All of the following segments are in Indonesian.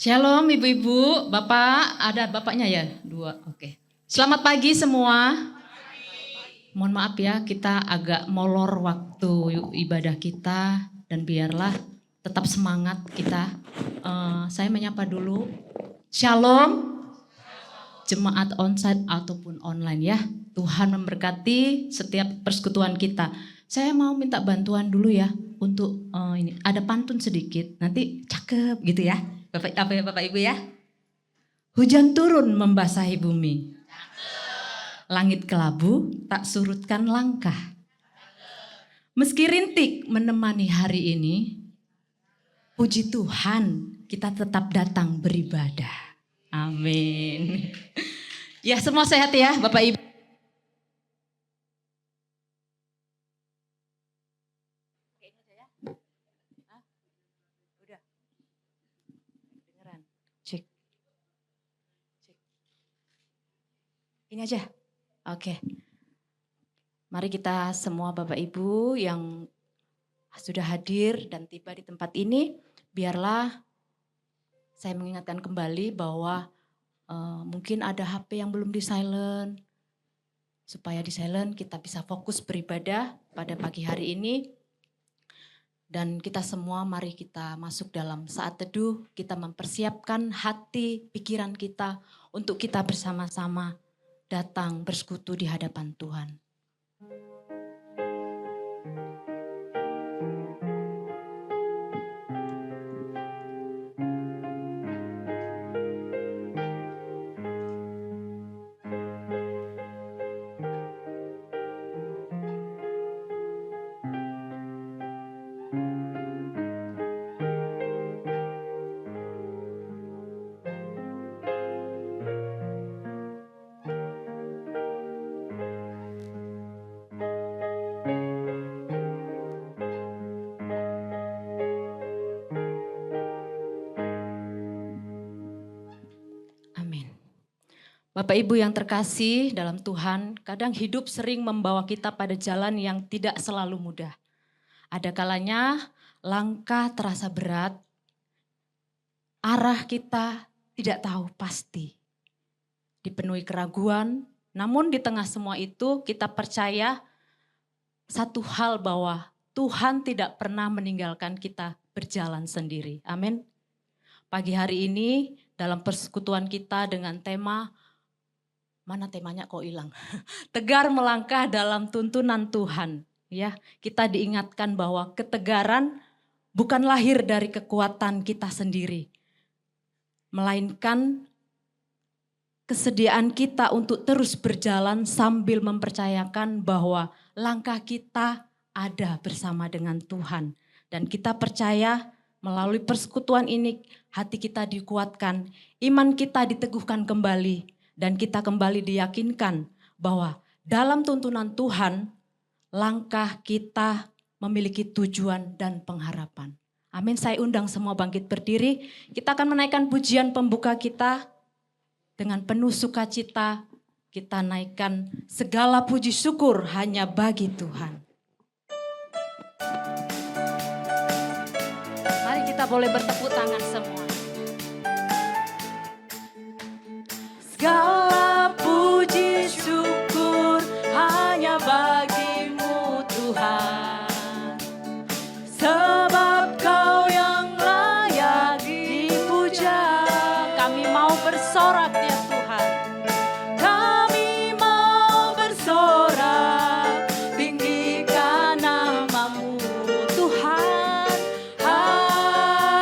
Shalom ibu-ibu, bapak, ada bapaknya ya? Dua, oke. Selamat pagi semua. Mohon maaf ya, kita agak molor waktu ibadah kita dan biarlah tetap semangat kita. Saya menyapa dulu. Shalom, jemaat onsite ataupun online ya. Tuhan memberkati setiap persekutuan kita. Saya mau minta bantuan dulu ya untuk ini. Ada pantun sedikit, nanti cakep gitu ya. Bapak Ibu ya. Hujan turun membasahi bumi. Langit kelabu tak surutkan langkah. Meski rintik menemani hari ini, puji Tuhan kita tetap datang beribadah. Amin. Ya semua sehat ya Bapak Ibu. Cek. Ini aja. Oke. Mari kita semua Bapak Ibu yang sudah hadir dan tiba di tempat ini, biarlah saya mengingatkan kembali bahwa mungkin ada HP yang belum di silent, supaya di silent kita bisa fokus beribadah pada pagi hari ini. Dan kita semua mari kita masuk dalam saat teduh, kita mempersiapkan hati, pikiran kita untuk kita bersama-sama datang bersekutu di hadapan Tuhan. Bapak Ibu yang terkasih dalam Tuhan, kadang hidup sering membawa kita pada jalan yang tidak selalu mudah. Ada kalanya langkah terasa berat, arah kita tidak tahu pasti. Dipenuhi keraguan, namun di tengah semua itu kita percaya satu hal bahwa Tuhan tidak pernah meninggalkan kita berjalan sendiri. Amin. Pagi hari ini dalam persekutuan kita dengan tema, mana temanya kok hilang? Tegar melangkah dalam tuntunan Tuhan. Ya, kita diingatkan bahwa ketegaran bukan lahir dari kekuatan kita sendiri, melainkan kesediaan kita untuk terus berjalan sambil mempercayakan bahwa langkah kita ada bersama dengan Tuhan. Dan kita percaya melalui persekutuan ini hati kita dikuatkan, iman kita diteguhkan kembali, dan kita kembali diyakinkan bahwa dalam tuntunan Tuhan, langkah kita memiliki tujuan dan pengharapan. Amin, saya undang semua bangkit berdiri. Kita akan menaikkan pujian pembuka kita dengan penuh sukacita. Kita naikkan segala puji syukur hanya bagi Tuhan. Mari kita boleh bertepuk tangan semua. Segala puji syukur hanya bagimu Tuhan, sebab Kau yang layak dipuja. Kami mau bersorak ya Tuhan, kami mau bersorak, tinggikan nama-Mu Tuhan. Haleluya.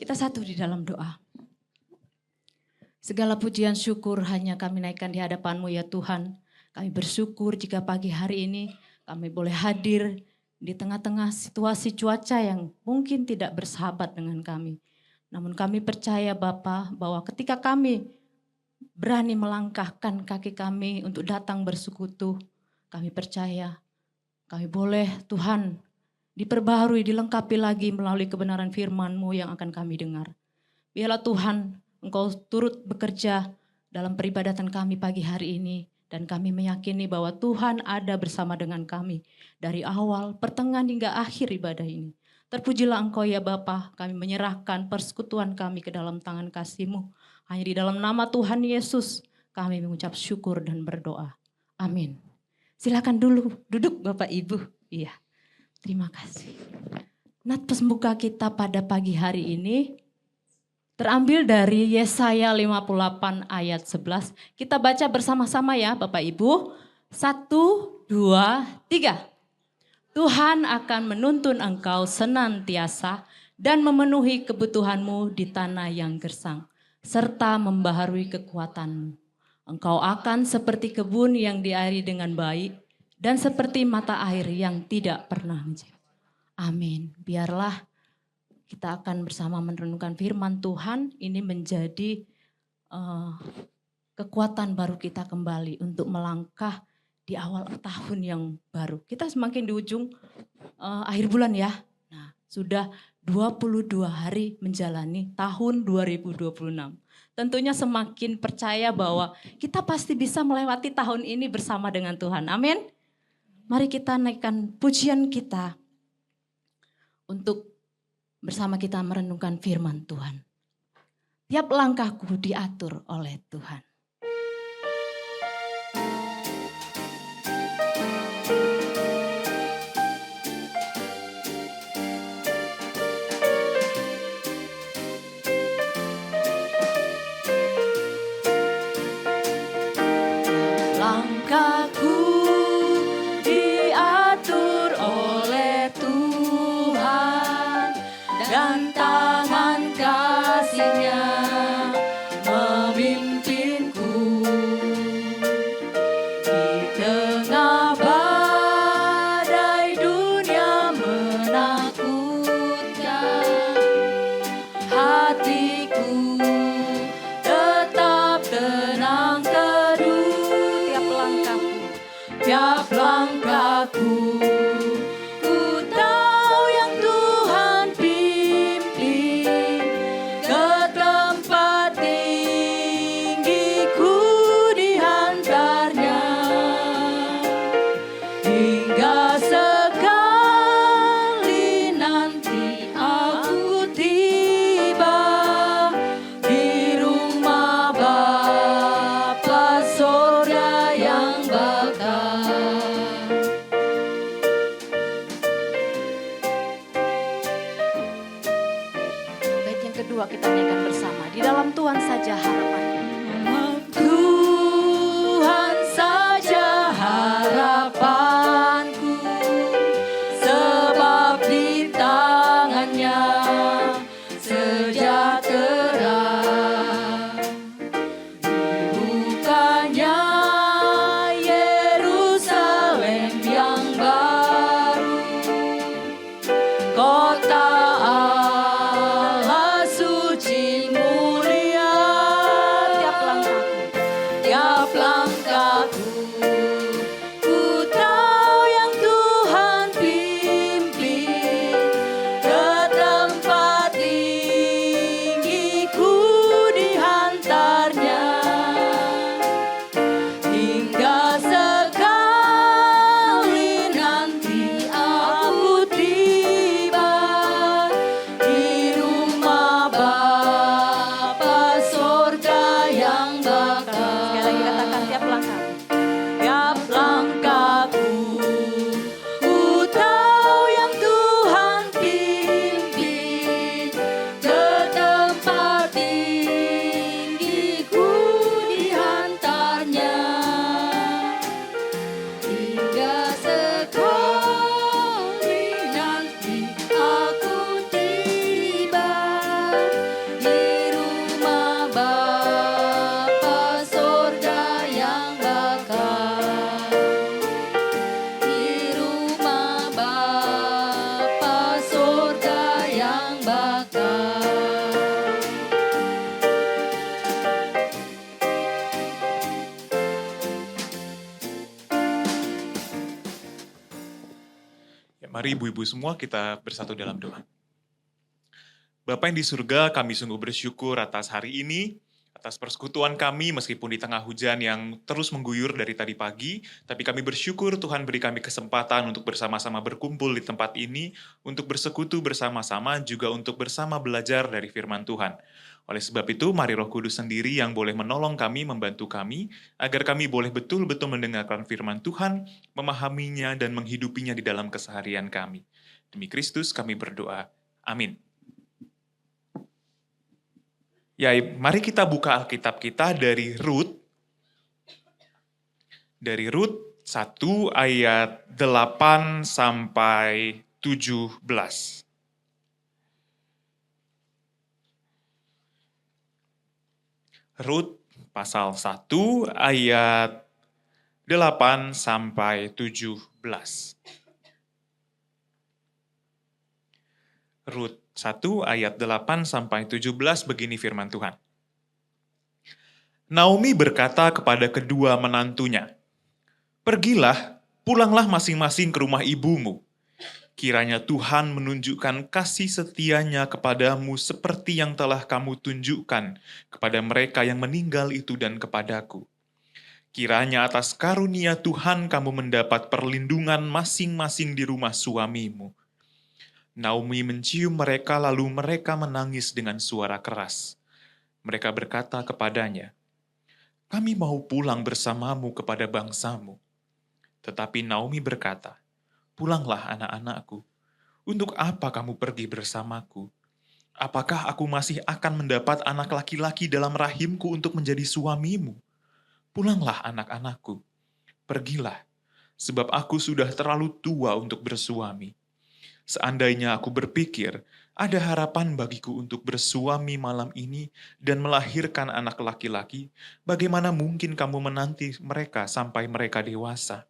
Kita satu di dalam doa. Segala pujian syukur hanya kami naikkan di hadapan-Mu ya Tuhan. Kami bersyukur jika pagi hari ini kami boleh hadir di tengah-tengah situasi cuaca yang mungkin tidak bersahabat dengan kami. Namun kami percaya Bapa bahwa ketika kami berani melangkahkan kaki kami untuk datang bersekutu, kami percaya kami boleh Tuhan diperbaharui, dilengkapi lagi melalui kebenaran firman-Mu yang akan kami dengar. Biarlah Tuhan, Engkau turut bekerja dalam peribadatan kami pagi hari ini. Dan kami meyakini bahwa Tuhan ada bersama dengan kami dari awal, pertengahan hingga akhir ibadah ini. Terpujilah Engkau ya Bapa, kami menyerahkan persekutuan kami ke dalam tangan kasih-Mu. Hanya di dalam nama Tuhan Yesus kami mengucap syukur dan berdoa. Amin. Silakan dulu duduk Bapak Ibu. Iya. Terima kasih. Nat pembuka kita pada pagi hari ini terambil dari Yesaya 58 ayat 11. Kita baca bersama-sama ya Bapak Ibu. 1, 2, 3. Tuhan akan menuntun engkau senantiasa dan memenuhi kebutuhanmu di tanah yang gersang, serta membaharui kekuatanmu. Engkau akan seperti kebun yang diairi dengan baik, dan seperti mata air yang tidak pernah menjauh. Amin. Biarlah kita akan bersama merenungkan firman Tuhan, ini menjadi kekuatan baru kita kembali untuk melangkah di awal tahun yang baru. Kita semakin di ujung akhir bulan ya. Nah, sudah 22 hari menjalani tahun 2026. Tentunya semakin percaya bahwa kita pasti bisa melewati tahun ini bersama dengan Tuhan. Amin. Mari kita naikkan pujian kita untuk bersama kita merenungkan firman Tuhan. Tiap langkahku diatur oleh Tuhan. Langkahku diatur oleh Tuhan dan tangan kasih-Nya memimpinku di tengah badai dunia menakutkan. Hatiku tetap tenang teduh. Tiap langkahku, ku tahu yang Tuhan pimpin ke tempat tinggi, ku dihantarnya hingga sekali nanti aku tiba di rumah Bapa sorga yang bakal. Bait yang kedua kita nyanyikan bersama. Di dalam Tuhan saja harapanku. Tuhan saja harapanku, sebab di tangan-Nya sejahtera. Dibukanya Yerusalem yang baru, kota Allah suci mulia Mari ibu-ibu semua kita bersatu dalam doa. Bapa yang di surga, kami sungguh bersyukur atas hari ini, atas persekutuan kami meskipun di tengah hujan yang terus mengguyur dari tadi pagi, tapi kami bersyukur Tuhan beri kami kesempatan untuk bersama-sama berkumpul di tempat ini, untuk bersekutu bersama-sama, juga untuk bersama belajar dari firman Tuhan. Oleh sebab itu, mari Roh Kudus sendiri yang boleh menolong kami, membantu kami, agar kami boleh betul-betul mendengarkan firman Tuhan, memahaminya dan menghidupinya di dalam keseharian kami. Demi Kristus kami berdoa. Amin. Ya, mari kita buka Alkitab kita dari Rut. Dari Rut 1 ayat 8 sampai 17. Rut pasal 1 ayat 8 sampai 17. Rut 1 ayat 8 sampai 17 begini firman Tuhan. Naomi berkata kepada kedua menantunya, "Pergilah, pulanglah masing-masing ke rumah ibumu. Kiranya Tuhan menunjukkan kasih setianya kepadamu seperti yang telah kamu tunjukkan kepada mereka yang meninggal itu dan kepadaku. Kiranya atas karunia Tuhan kamu mendapat perlindungan masing-masing di rumah suamimu." Naomi mencium mereka lalu mereka menangis dengan suara keras. Mereka berkata kepadanya, "Kami mau pulang bersamamu kepada bangsamu." Tetapi Naomi berkata, "Pulanglah anak-anakku. Untuk apa kamu pergi bersamaku? Apakah aku masih akan mendapat anak laki-laki dalam rahimku untuk menjadi suamimu? Pulanglah anak-anakku. Pergilah, sebab aku sudah terlalu tua untuk bersuami. Seandainya aku berpikir, ada harapan bagiku untuk bersuami malam ini dan melahirkan anak laki-laki, bagaimana mungkin kamu menanti mereka sampai mereka dewasa?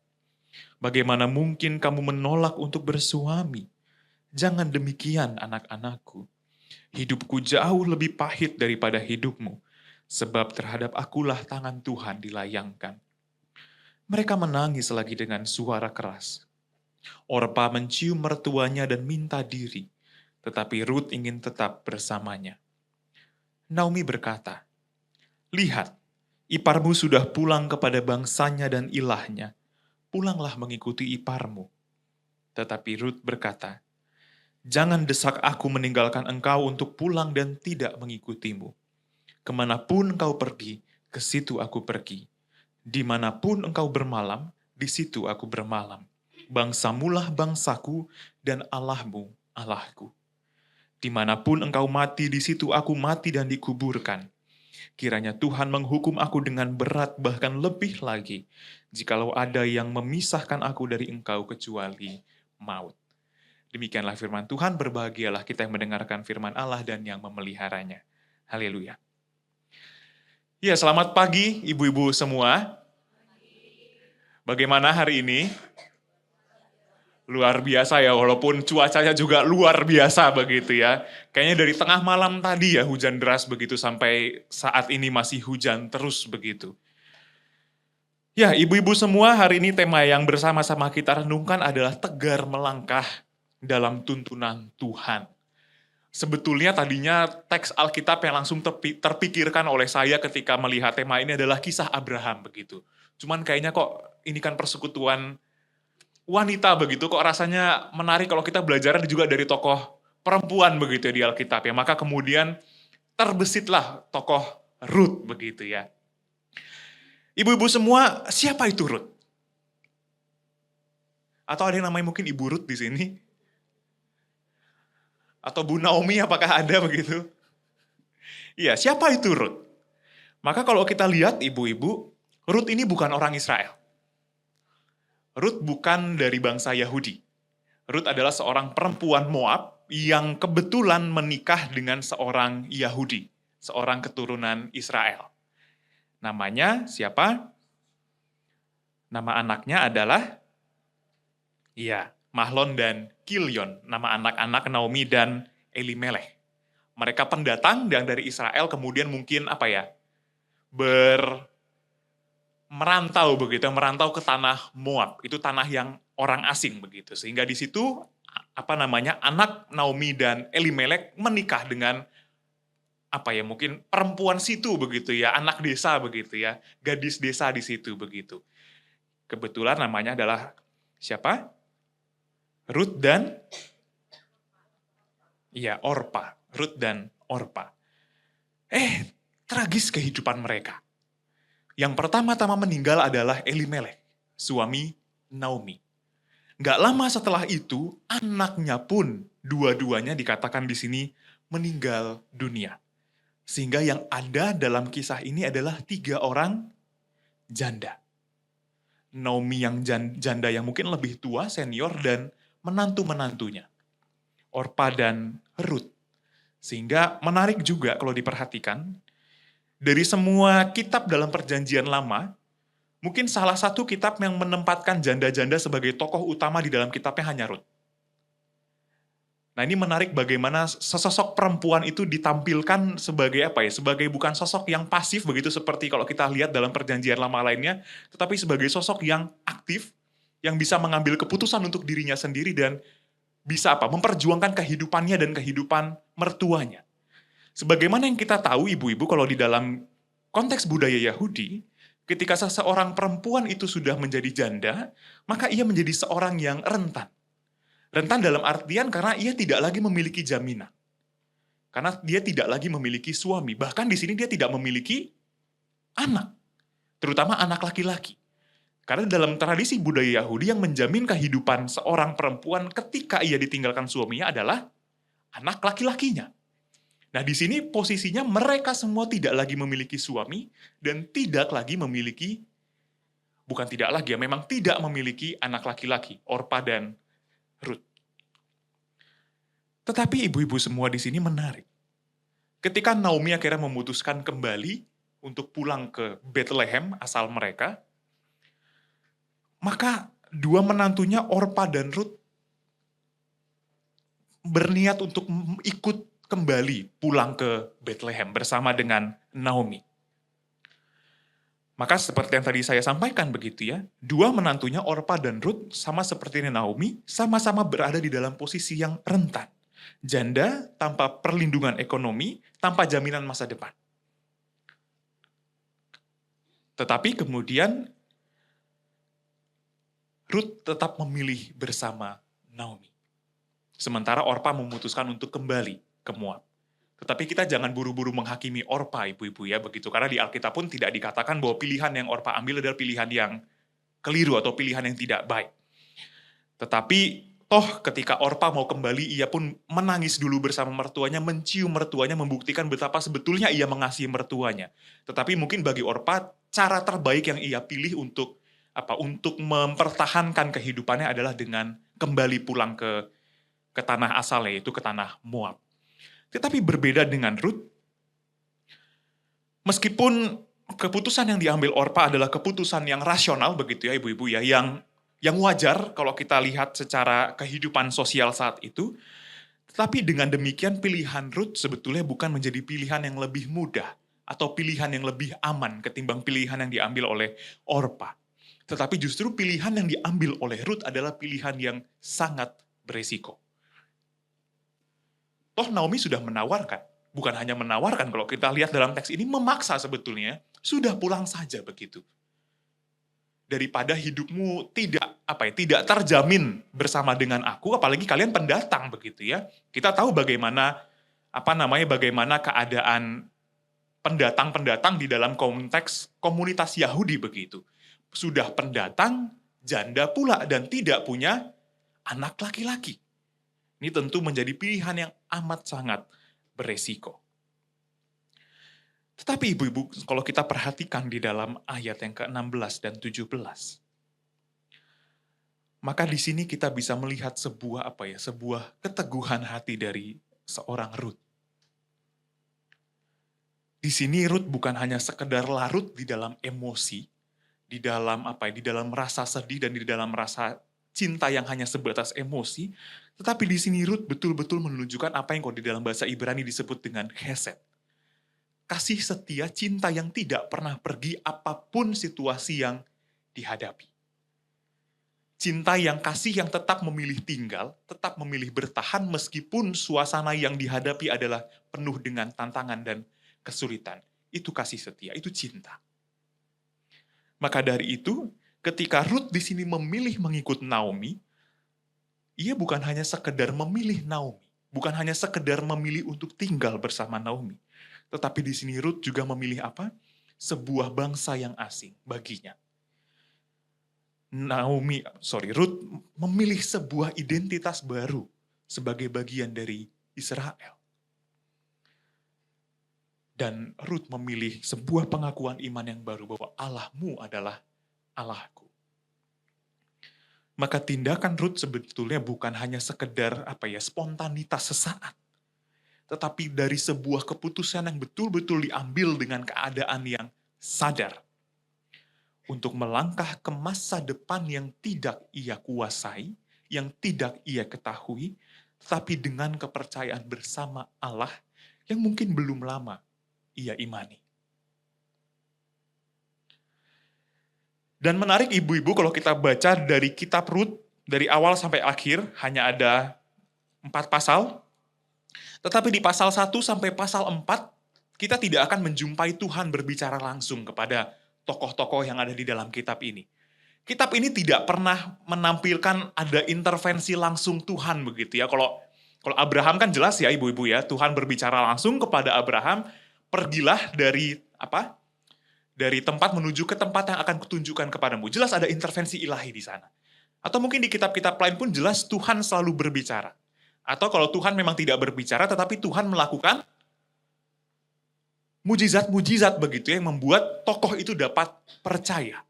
Bagaimana mungkin kamu menolak untuk bersuami? Jangan demikian, anak-anakku. Hidupku jauh lebih pahit daripada hidupmu, sebab terhadap akulah tangan Tuhan dilayangkan." Mereka menangis lagi dengan suara keras. Orpa mencium mertuanya dan minta diri, tetapi Rut ingin tetap bersamanya. Naomi berkata, "Lihat, iparmu sudah pulang kepada bangsanya dan ilahnya. Pulanglah mengikuti iparmu." Tetapi Rut berkata, "Jangan desak aku meninggalkan engkau untuk pulang dan tidak mengikutimu. Kemanapun engkau pergi, ke situ aku pergi. Dimanapun engkau bermalam, di situ aku bermalam. Bangsamulah bangsaku dan Allahmu Allahku. Dimanapun engkau mati, di situ aku mati dan dikuburkan. Kiranya Tuhan menghukum aku dengan berat bahkan lebih lagi, jikalau ada yang memisahkan aku dari engkau kecuali maut." Demikianlah firman Tuhan, berbahagialah kita yang mendengarkan firman Allah dan yang memeliharanya. Haleluya. Ya, selamat pagi ibu-ibu semua. Bagaimana hari ini? Luar biasa ya, walaupun cuacanya juga luar biasa begitu ya. Kayaknya dari tengah malam tadi ya hujan deras begitu sampai saat ini masih hujan terus begitu. Ya, ibu-ibu semua, hari ini tema yang bersama-sama kita renungkan adalah tegar melangkah dalam tuntunan Tuhan. Sebetulnya tadinya teks Alkitab yang langsung terpikirkan oleh saya ketika melihat tema ini adalah kisah Abraham begitu. Cuman kayaknya kok ini kan persekutuan wanita begitu, kok rasanya menarik kalau kita belajar juga dari tokoh perempuan begitu ya di Alkitab ya. Maka kemudian terbesitlah tokoh Rut begitu ya. Ibu-ibu semua, siapa itu Rut? Atau ada yang namanya mungkin Ibu Rut di sini? Atau Bu Naomi apakah ada begitu? Iya, siapa itu Rut? Maka kalau kita lihat ibu-ibu, Rut ini bukan orang Israel. Rut bukan dari bangsa Yahudi. Rut adalah seorang perempuan Moab yang kebetulan menikah dengan seorang Yahudi, seorang keturunan Israel. Namanya siapa? Nama anaknya adalah Mahlon dan Kilion, nama anak-anak Naomi dan Elimelech. Mereka pendatang yang dari Israel kemudian mungkin merantau begitu, merantau ke tanah Moab. Itu tanah yang orang asing begitu. Sehingga di situ anak Naomi dan Elimelek menikah dengan mungkin perempuan situ begitu ya, anak desa begitu ya, gadis desa di situ begitu. Kebetulan namanya adalah siapa? Ruth dan Orpa. Ruth dan Orpa. Tragis kehidupan mereka. Yang pertama-tama meninggal adalah Elimelek, suami Naomi. Gak lama setelah itu, anaknya pun dua-duanya dikatakan di sini meninggal dunia. Sehingga yang ada dalam kisah ini adalah 3 orang janda. Naomi yang janda yang mungkin lebih tua, senior, dan menantu-menantunya. Orpa dan Ruth. Sehingga menarik juga kalau diperhatikan, dari semua kitab dalam perjanjian lama, mungkin salah satu kitab yang menempatkan janda-janda sebagai tokoh utama di dalam kitabnya hanya Ruth. Nah, ini menarik bagaimana sosok perempuan itu ditampilkan sebagai sebagai bukan sosok yang pasif begitu seperti kalau kita lihat dalam perjanjian lama lainnya, tetapi sebagai sosok yang aktif, yang bisa mengambil keputusan untuk dirinya sendiri dan bisa memperjuangkan kehidupannya dan kehidupan mertuanya. Sebagaimana yang kita tahu ibu-ibu kalau di dalam konteks budaya Yahudi, ketika seseorang perempuan itu sudah menjadi janda, maka ia menjadi seorang yang rentan. Rentan dalam artian karena ia tidak lagi memiliki jaminan. Karena dia tidak lagi memiliki suami. Bahkan di sini dia tidak memiliki anak. Terutama anak laki-laki. Karena dalam tradisi budaya Yahudi yang menjamin kehidupan seorang perempuan ketika ia ditinggalkan suaminya adalah anak laki-lakinya. Nah di sini posisinya mereka semua tidak lagi memiliki suami dan tidak lagi memiliki, bukan tidak lagi ya, memang tidak memiliki anak laki-laki, Orpa dan Ruth. Tetapi ibu-ibu semua di sini menarik. Ketika Naomi akhirnya memutuskan kembali untuk pulang ke Bethlehem asal mereka, maka 2 menantunya Orpa dan Ruth berniat untuk ikut kembali pulang ke Bethlehem bersama dengan Naomi. Maka seperti yang tadi saya sampaikan begitu ya, 2 menantunya Orpa dan Ruth sama seperti Naomi, sama-sama berada di dalam posisi yang rentan. Janda tanpa perlindungan ekonomi, tanpa jaminan masa depan. Tetapi kemudian Ruth tetap memilih bersama Naomi. Sementara Orpa memutuskan untuk kembali ke Moab. Tetapi kita jangan buru-buru menghakimi Orpa, ibu-ibu ya, begitu. Karena di Alkitab pun tidak dikatakan bahwa pilihan yang Orpa ambil adalah pilihan yang keliru atau pilihan yang tidak baik. Tetapi toh ketika Orpa mau kembali, ia pun menangis dulu bersama mertuanya, mencium mertuanya, membuktikan betapa sebetulnya ia mengasihi mertuanya. Tetapi mungkin bagi Orpa, cara terbaik yang ia pilih untuk mempertahankan kehidupannya adalah dengan kembali pulang ke tanah asalnya, yaitu ke tanah Moab. Tetapi berbeda dengan Ruth, meskipun keputusan yang diambil Orpa adalah keputusan yang rasional begitu ya ibu-ibu ya, yang wajar kalau kita lihat secara kehidupan sosial saat itu, tetapi dengan demikian pilihan Ruth sebetulnya bukan menjadi pilihan yang lebih mudah atau pilihan yang lebih aman ketimbang pilihan yang diambil oleh Orpa. Tetapi justru pilihan yang diambil oleh Ruth adalah pilihan yang sangat beresiko. Toh Naomi sudah menawarkan, bukan hanya menawarkan kalau kita lihat dalam teks ini, memaksa sebetulnya, sudah pulang saja begitu. Daripada hidupmu tidak terjamin bersama dengan aku, apalagi kalian pendatang begitu ya. Kita tahu bagaimana keadaan pendatang-pendatang di dalam konteks komunitas Yahudi begitu. Sudah pendatang, janda pula dan tidak punya anak laki-laki. Ini tentu menjadi pilihan yang amat sangat beresiko. Tetapi ibu-ibu, kalau kita perhatikan di dalam ayat yang ke-16 dan 17, maka di sini kita bisa melihat sebuah keteguhan hati dari seorang Ruth. Di sini Ruth bukan hanya sekedar larut di dalam emosi, di dalam rasa sedih dan di dalam rasa cinta yang hanya sebatas emosi, tetapi di sini Ruth betul-betul menunjukkan apa yang kalau di dalam bahasa Ibrani disebut dengan chesed. Kasih setia, cinta yang tidak pernah pergi apapun situasi yang dihadapi. Cinta yang kasih yang tetap memilih tinggal, tetap memilih bertahan meskipun suasana yang dihadapi adalah penuh dengan tantangan dan kesulitan. Itu kasih setia, itu cinta. Maka dari itu, ketika Ruth di sini memilih mengikut Naomi, ia bukan hanya sekedar memilih Naomi, bukan hanya sekedar memilih untuk tinggal bersama Naomi, tetapi di sini Ruth juga memilih apa? Sebuah bangsa yang asing baginya. Ruth memilih sebuah identitas baru sebagai bagian dari Israel. Dan Ruth memilih sebuah pengakuan iman yang baru bahwa Allahmu adalah Allahku. Maka tindakan Ruth sebetulnya bukan hanya sekedar spontanitas sesaat, tetapi dari sebuah keputusan yang betul-betul diambil dengan keadaan yang sadar untuk melangkah ke masa depan yang tidak ia kuasai, yang tidak ia ketahui, tetapi dengan kepercayaan bersama Allah yang mungkin belum lama ia imani. Dan menarik ibu-ibu kalau kita baca dari kitab Rut, dari awal sampai akhir, hanya ada 4 pasal. Tetapi di pasal 1 sampai pasal 4, kita tidak akan menjumpai Tuhan berbicara langsung kepada tokoh-tokoh yang ada di dalam kitab ini. Kitab ini tidak pernah menampilkan ada intervensi langsung Tuhan begitu ya. Kalau Abraham kan jelas ya ibu-ibu ya, Tuhan berbicara langsung kepada Abraham, pergilah dari tempat menuju ke tempat yang akan kutunjukkan kepadamu. Jelas ada intervensi ilahi di sana. Atau mungkin di kitab-kitab lain pun jelas Tuhan selalu berbicara. Atau kalau Tuhan memang tidak berbicara, tetapi Tuhan melakukan mujizat-mujizat begitu yang membuat tokoh itu dapat percaya.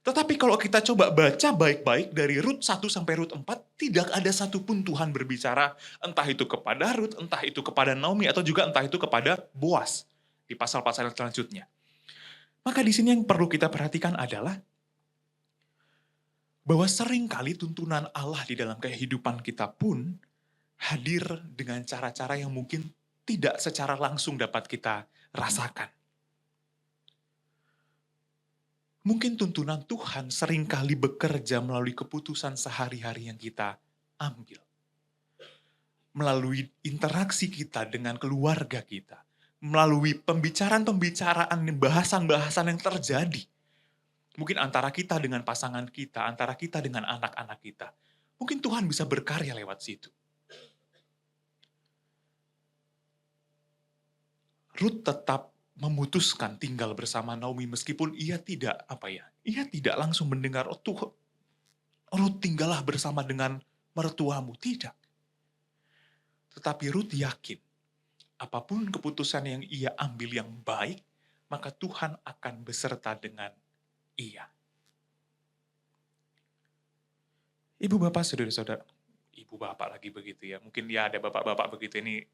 Tetapi kalau kita coba baca baik-baik dari Rut 1 sampai Rut 4, tidak ada satupun Tuhan berbicara, entah itu kepada Rut, entah itu kepada Naomi, atau juga entah itu kepada Boas di pasal-pasal selanjutnya. Maka di sini yang perlu kita perhatikan adalah bahwa seringkali tuntunan Allah di dalam kehidupan kita pun hadir dengan cara-cara yang mungkin tidak secara langsung dapat kita rasakan. Mungkin tuntunan Tuhan seringkali bekerja melalui keputusan sehari-hari yang kita ambil. Melalui interaksi kita dengan keluarga kita. Melalui pembicaraan-pembicaraan, bahasan-bahasan yang terjadi. Mungkin antara kita dengan pasangan kita, antara kita dengan anak-anak kita. Mungkin Tuhan bisa berkarya lewat situ. Rut tetap memutuskan tinggal bersama Naomi meskipun ia tidak langsung mendengar, Rut tinggallah bersama dengan mertuamu. Tidak. Tetapi Rut yakin, apapun keputusan yang ia ambil yang baik, maka Tuhan akan beserta dengan ia. Ibu bapak, saudara-saudara, ibu bapak lagi begitu ya, mungkin ya ada bapak-bapak begitu, ini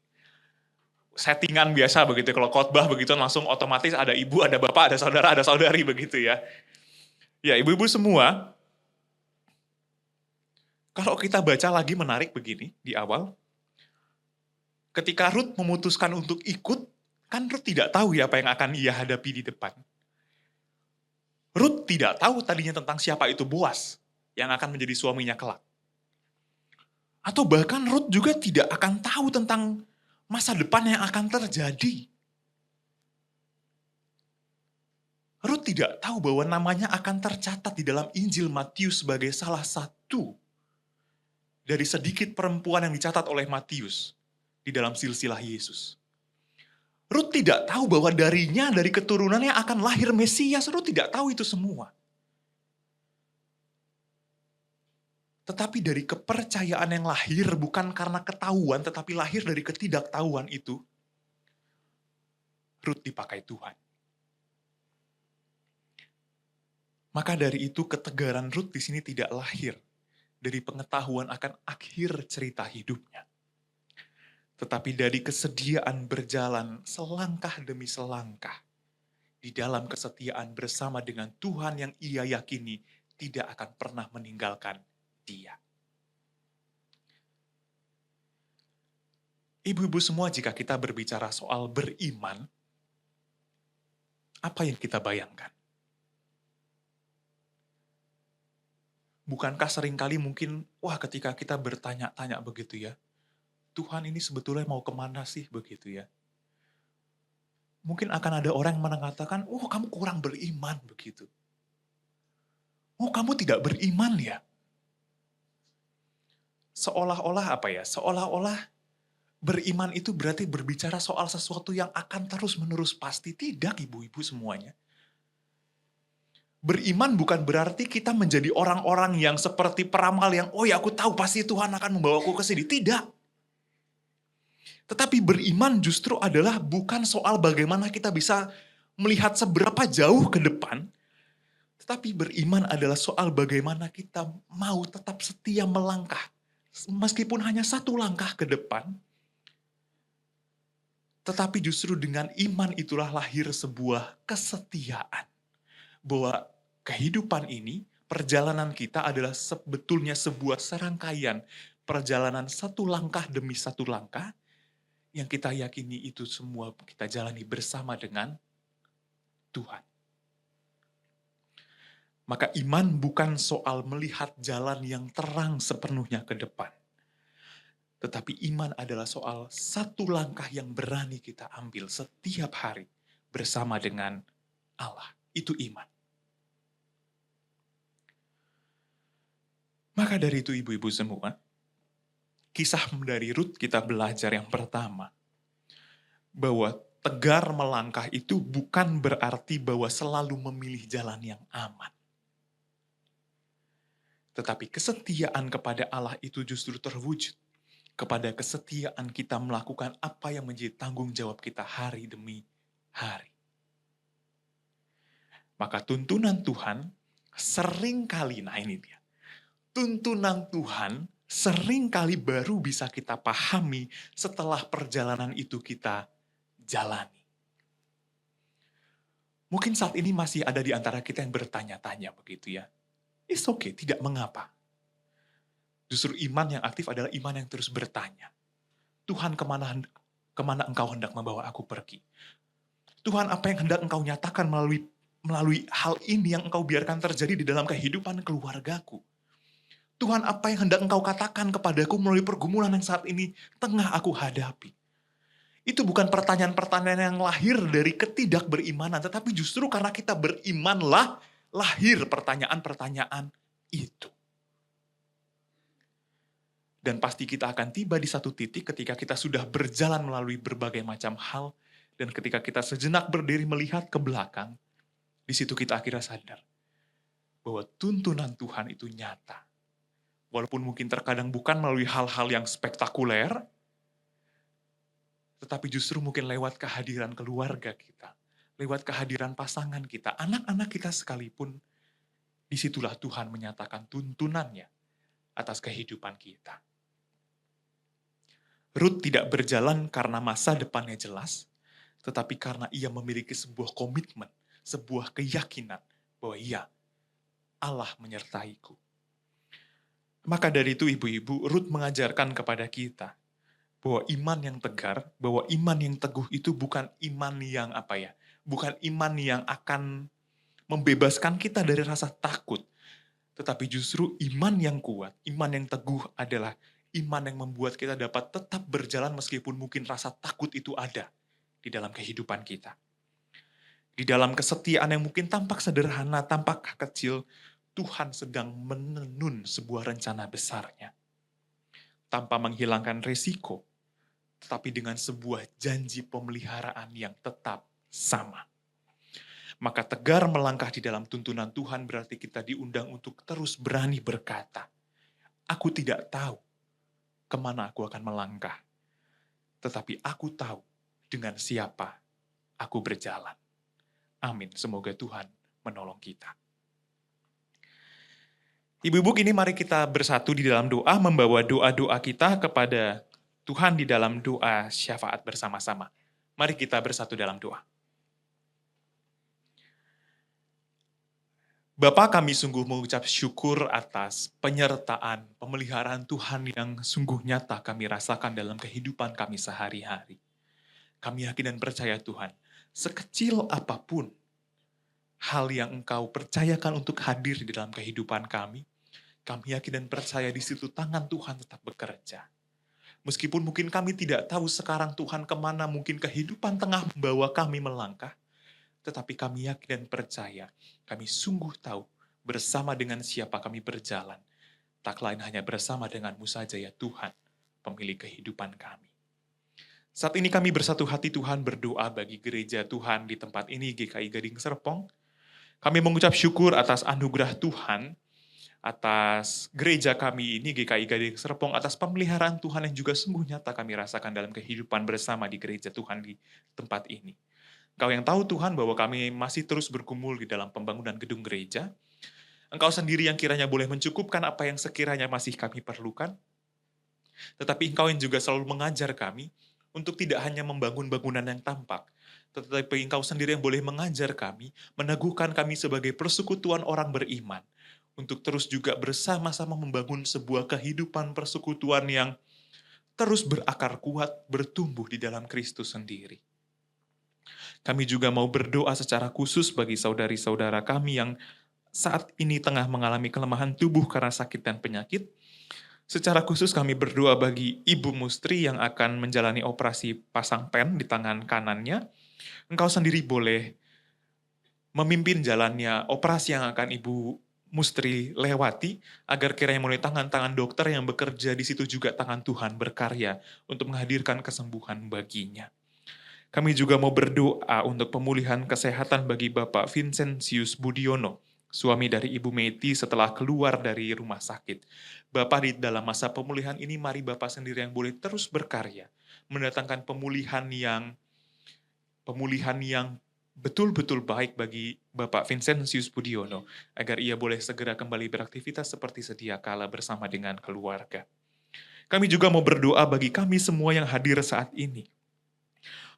settingan biasa begitu, kalau khotbah begitu langsung otomatis ada ibu, ada bapak, ada saudara, ada saudari begitu ya. Ya ibu-ibu semua, kalau kita baca lagi menarik begini di awal, ketika Rut memutuskan untuk ikut, kan Rut tidak tahu ya apa yang akan ia hadapi di depan. Rut tidak tahu tadinya tentang siapa itu Boas yang akan menjadi suaminya kelak. Atau bahkan Rut juga tidak akan tahu tentang masa depan yang akan terjadi. Rut tidak tahu bahwa namanya akan tercatat di dalam Injil Matius sebagai salah satu dari sedikit perempuan yang dicatat oleh Matius di dalam silsilah Yesus. Rut tidak tahu bahwa darinya, dari keturunannya akan lahir Mesias. Rut tidak tahu itu semua. Tetapi dari kepercayaan yang lahir bukan karena ketahuan, tetapi lahir dari ketidaktahuan itu, Rut dipakai Tuhan. Maka dari itu ketegaran Rut di sini tidak lahir dari pengetahuan akan akhir cerita hidupnya. Tetapi dari kesediaan berjalan selangkah demi selangkah di dalam kesetiaan bersama dengan Tuhan yang ia yakini tidak akan pernah meninggalkan dia. Ibu-ibu semua, jika kita berbicara soal beriman, apa yang kita bayangkan? Bukankah seringkali mungkin, ketika kita bertanya-tanya begitu ya, Tuhan ini sebetulnya mau kemana sih begitu ya? Mungkin akan ada orang yang mengatakan, kamu kurang beriman begitu. Kamu tidak beriman ya? Seolah-olah apa ya? Seolah-olah beriman itu berarti berbicara soal sesuatu yang akan terus-menerus pasti. Tidak, ibu-ibu semuanya. Beriman bukan berarti kita menjadi orang-orang yang seperti peramal yang, ya aku tahu pasti Tuhan akan membawaku ke sini. Tidak. Tetapi beriman justru adalah bukan soal bagaimana kita bisa melihat seberapa jauh ke depan, tetapi beriman adalah soal bagaimana kita mau tetap setia melangkah. Meskipun hanya satu langkah ke depan, tetapi justru dengan iman itulah lahir sebuah kesetiaan. Bahwa kehidupan ini, perjalanan kita adalah sebetulnya sebuah serangkaian perjalanan satu langkah demi satu langkah, yang kita yakini itu semua kita jalani bersama dengan Tuhan. Maka iman bukan soal melihat jalan yang terang sepenuhnya ke depan. Tetapi iman adalah soal satu langkah yang berani kita ambil setiap hari bersama dengan Allah. Itu iman. Maka dari itu ibu-ibu semua, kisah dari Rut kita belajar yang pertama, bahwa tegar melangkah itu bukan berarti bahwa selalu memilih jalan yang aman. Tetapi kesetiaan kepada Allah itu justru terwujud kepada kesetiaan kita melakukan apa yang menjadi tanggung jawab kita hari demi hari. Maka tuntunan Tuhan seringkali, ini dia. Tuntunan Tuhan seringkali baru bisa kita pahami setelah perjalanan itu kita jalani. Mungkin saat ini masih ada di antara kita yang bertanya-tanya begitu ya. It's okay, tidak mengapa. Justru iman yang aktif adalah iman yang terus bertanya. Tuhan, kemana engkau hendak membawa aku pergi? Tuhan, apa yang hendak engkau nyatakan melalui hal ini yang engkau biarkan terjadi di dalam kehidupan keluargaku? Tuhan, apa yang hendak engkau katakan kepadaku melalui pergumulan yang saat ini tengah aku hadapi? Itu bukan pertanyaan-pertanyaan yang lahir dari ketidakberimanan, tetapi justru karena kita berimanlah lahir pertanyaan-pertanyaan itu. Dan pasti kita akan tiba di satu titik ketika kita sudah berjalan melalui berbagai macam hal, dan ketika kita sejenak berdiri melihat ke belakang, di situ kita akhirnya sadar bahwa tuntunan Tuhan itu nyata. Walaupun mungkin terkadang bukan melalui hal-hal yang spektakuler, tetapi justru mungkin lewat kehadiran keluarga kita, lewat kehadiran pasangan kita, anak-anak kita sekalipun, disitulah Tuhan menyatakan tuntunannya atas kehidupan kita. Rut tidak berjalan karena masa depannya jelas, tetapi karena ia memiliki sebuah komitmen, sebuah keyakinan bahwa Allah menyertaiku. Maka dari itu ibu-ibu, Rut mengajarkan kepada kita bahwa iman yang tegar, bahwa iman yang teguh itu bukan iman yang bukan iman yang akan membebaskan kita dari rasa takut, tetapi justru iman yang kuat, iman yang teguh adalah iman yang membuat kita dapat tetap berjalan meskipun mungkin rasa takut itu ada di dalam kehidupan kita. Di dalam kesetiaan yang mungkin tampak sederhana, tampak kecil, Tuhan sedang menenun sebuah rencana besarnya. Tanpa menghilangkan resiko, tetapi dengan sebuah janji pemeliharaan yang tetap sama. Maka tegar melangkah di dalam tuntunan Tuhan berarti kita diundang untuk terus berani berkata, aku tidak tahu kemana aku akan melangkah, tetapi aku tahu dengan siapa aku berjalan. Amin. Semoga Tuhan menolong kita. Ibu-ibu, kini mari kita bersatu di dalam doa, membawa doa-doa kita kepada Tuhan di dalam doa syafaat bersama-sama. Mari kita bersatu dalam doa. Bapa, kami sungguh mengucap syukur atas penyertaan, pemeliharaan Tuhan yang sungguh nyata kami rasakan dalam kehidupan kami sehari-hari. Kami yakin dan percaya Tuhan, sekecil apapun hal yang Engkau percayakan untuk hadir di dalam kehidupan kami, Kami yakin dan percaya di situ tangan Tuhan tetap bekerja. Meskipun mungkin kami tidak tahu sekarang Tuhan kemana mungkin kehidupan tengah membawa kami melangkah, tetapi kami yakin dan percaya, kami sungguh tahu bersama dengan siapa kami berjalan. Tak lain hanya bersama denganmu saja ya Tuhan, pemilik kehidupan kami. Saat ini kami bersatu hati Tuhan berdoa bagi gereja Tuhan di tempat ini GKI Gading Serpong. Kami mengucap syukur atas anugerah Tuhan, atas gereja kami ini GKI Gading Serpong, atas pemeliharaan Tuhan yang juga sungguh nyata kami rasakan dalam kehidupan bersama di gereja Tuhan di tempat ini. Engkau yang tahu Tuhan bahwa kami masih terus bergumul di dalam pembangunan gedung gereja. Engkau sendiri yang kiranya boleh mencukupkan apa yang sekiranya masih kami perlukan. Tetapi Engkau yang juga selalu mengajar kami untuk tidak hanya membangun bangunan yang tampak, tetapi Engkau sendiri yang boleh mengajar kami, meneguhkan kami sebagai persekutuan orang beriman, untuk terus juga bersama-sama membangun sebuah kehidupan persekutuan yang terus berakar kuat, bertumbuh di dalam Kristus sendiri. Kami juga mau berdoa secara khusus bagi saudari-saudara kami yang saat ini tengah mengalami kelemahan tubuh karena sakit dan penyakit. Secara khusus kami berdoa bagi Ibu Mustri yang akan menjalani operasi pasang pen di tangan kanannya. Engkau sendiri boleh memimpin jalannya operasi yang akan Ibu Mustri lewati, agar kiranya mulai tangan-tangan dokter yang bekerja di situ juga tangan Tuhan berkarya untuk menghadirkan kesembuhan baginya. Kami juga mau berdoa untuk pemulihan kesehatan bagi Bapak Vincentius Budiono, suami dari Ibu Meti setelah keluar dari rumah sakit. Bapak di dalam masa pemulihan ini, mari Bapak sendiri yang boleh terus berkarya, mendatangkan pemulihan yang betul-betul baik bagi Bapak Vincentius Budiono, agar ia boleh segera kembali beraktivitas seperti sedia kala bersama dengan keluarga. Kami juga mau berdoa bagi kami semua yang hadir saat ini.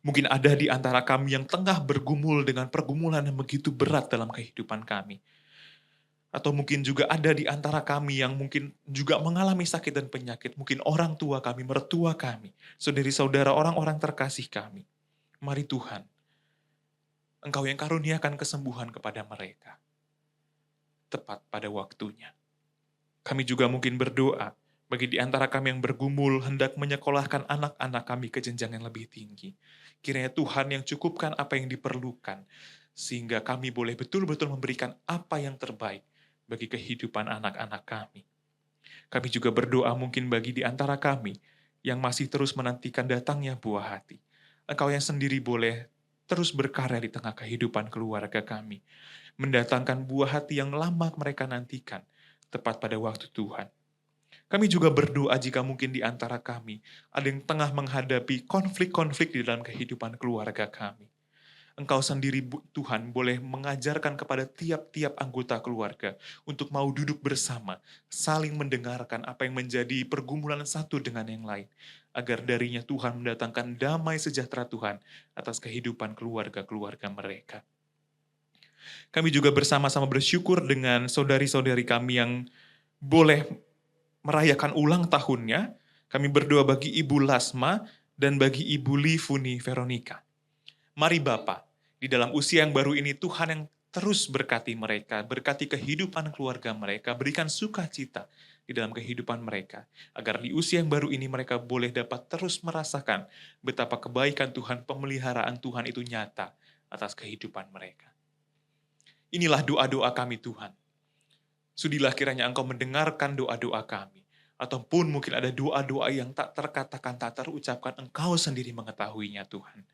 Mungkin ada di antara kami yang tengah bergumul dengan pergumulan yang begitu berat dalam kehidupan kami. Atau mungkin juga ada di antara kami yang mungkin juga mengalami sakit dan penyakit. Mungkin orang tua kami, mertua kami, saudari-saudara, orang-orang terkasih kami. Mari Tuhan, Engkau yang karuniakan kesembuhan kepada mereka. Tepat pada waktunya. Kami juga mungkin berdoa bagi di antara kami yang bergumul hendak menyekolahkan anak-anak kami ke jenjang yang lebih tinggi. Kiranya Tuhan yang cukupkan apa yang diperlukan, sehingga kami boleh betul-betul memberikan apa yang terbaik bagi kehidupan anak-anak kami. Kami juga berdoa mungkin bagi di antara kami yang masih terus menantikan datangnya buah hati. Engkau yang sendiri boleh terus berkarya di tengah kehidupan keluarga kami, mendatangkan buah hati yang lama mereka nantikan, tepat pada waktu Tuhan. Kami juga berdoa jika mungkin di antara kami ada yang tengah menghadapi konflik-konflik di dalam kehidupan keluarga kami. Engkau sendiri Tuhan boleh mengajarkan kepada tiap-tiap anggota keluarga untuk mau duduk bersama, saling mendengarkan apa yang menjadi pergumulan satu dengan yang lain, agar darinya Tuhan mendatangkan damai sejahtera Tuhan atas kehidupan keluarga-keluarga mereka. Kami juga bersama-sama bersyukur dengan saudari-saudari kami yang boleh merayakan ulang tahunnya. Kami berdoa bagi Ibu Lasma dan bagi Ibu Livuni Veronica. Mari Bapa, di dalam usia yang baru ini Tuhan yang terus berkati mereka, berkati kehidupan keluarga mereka, berikan sukacita di dalam kehidupan mereka, agar di usia yang baru ini mereka boleh dapat terus merasakan betapa kebaikan Tuhan, pemeliharaan Tuhan itu nyata atas kehidupan mereka. Inilah doa-doa kami Tuhan. Sudilah kiranya Engkau mendengarkan doa-doa kami. Ataupun mungkin ada doa-doa yang tak terkatakan, tak terucapkan, Engkau sendiri mengetahuinya Tuhan.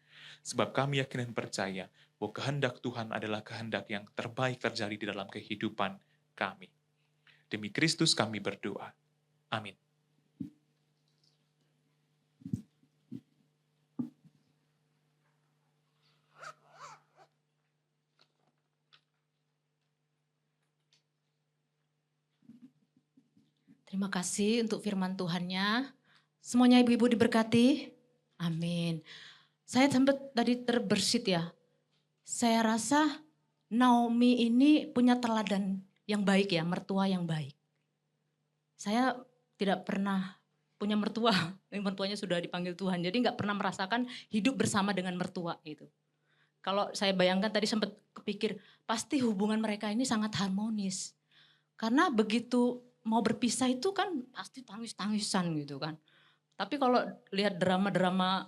Sebab kami yakin dan percaya bahwa kehendak Tuhan adalah kehendak yang terbaik terjadi di dalam kehidupan kami. Demi Kristus kami berdoa. Amin. Terima kasih untuk firman Tuhannya. Semuanya ibu-ibu diberkati. Amin. Saya sempat tadi terbersit ya. Saya rasa Naomi ini punya teladan yang baik ya, mertua yang baik. Saya tidak pernah punya mertua, mertuanya sudah dipanggil Tuhan. Jadi nggak pernah merasakan hidup bersama dengan mertua itu. Kalau saya bayangkan tadi sempat kepikir, pasti hubungan mereka ini sangat harmonis. Karena begitu mau berpisah itu kan pasti tangis-tangisan gitu kan. Tapi kalau lihat drama-drama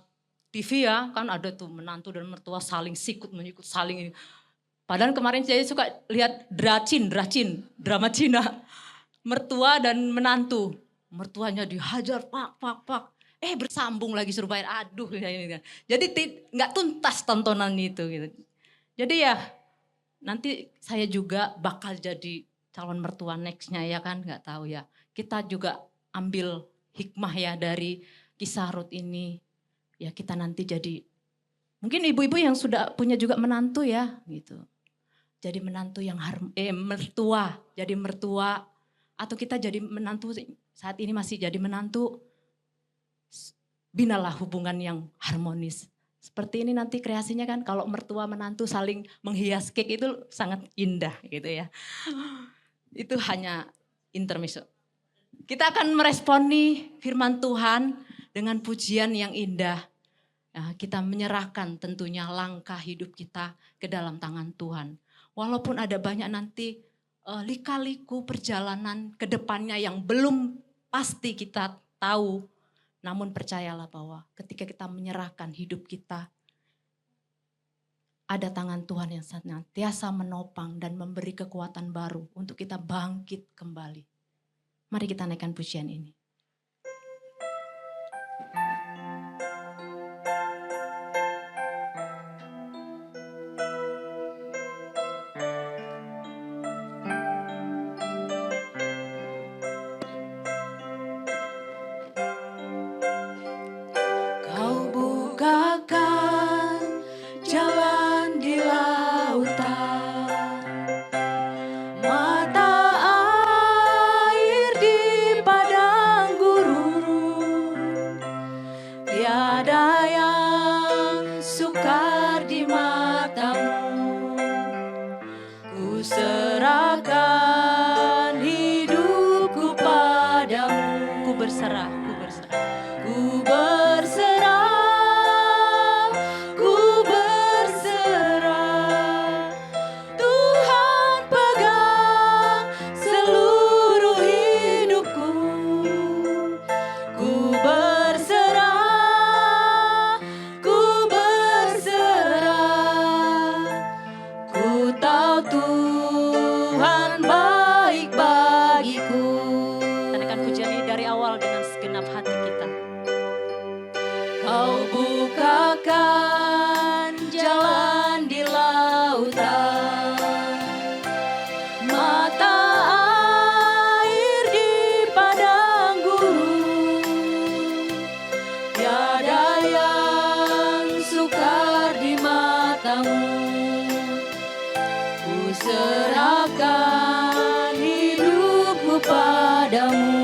TV ya, kan ada tuh menantu dan mertua saling sikut menyikut saling ini. Padahal kemarin saya suka lihat drama Cina. Mertua dan menantu. Mertuanya dihajar, pak. Bersambung lagi suruh bayar, aduh. Jadi nggak tuntas tontonan itu gitu. Jadi ya nanti saya juga bakal jadi calon mertua nextnya ya kan, nggak tahu ya. Kita juga ambil hikmah ya dari kisah Ruth ini. Ya kita nanti jadi, mungkin ibu-ibu yang sudah punya juga menantu ya gitu. Jadi menantu yang mertua, jadi mertua. Atau kita jadi menantu, saat ini masih jadi menantu. Binalah hubungan yang harmonis. Seperti ini nanti kreasinya kan, kalau mertua menantu saling menghias cake itu sangat indah gitu ya. Itu hanya intermezzo. Kita akan meresponi firman Tuhan dengan pujian yang indah. Nah, kita menyerahkan tentunya langkah hidup kita ke dalam tangan Tuhan. Walaupun ada banyak nanti lika-liku perjalanan ke depannya yang belum pasti kita tahu. Namun percayalah bahwa ketika kita menyerahkan hidup kita, ada tangan Tuhan yang senantiasa menopang dan memberi kekuatan baru untuk kita bangkit kembali. Mari kita naikkan pujian ini. Kau bukakan jalan di lautan, mata air di padang gurun. Tiada yang sukar di matamu. Ku serahkan hidupku padamu. Ku berserah. Ku berserah, Tuhan pegang seluruh hidupku. Ku berserah, ku tahu Tuhan baik bagiku. Kita pujian ini dari awal dengan segenap hati kita. Kau bukakan jalan di lautan, mata air di padang gurun. Tiada yang sukar di matamu. Ku serahkan hidupku padamu.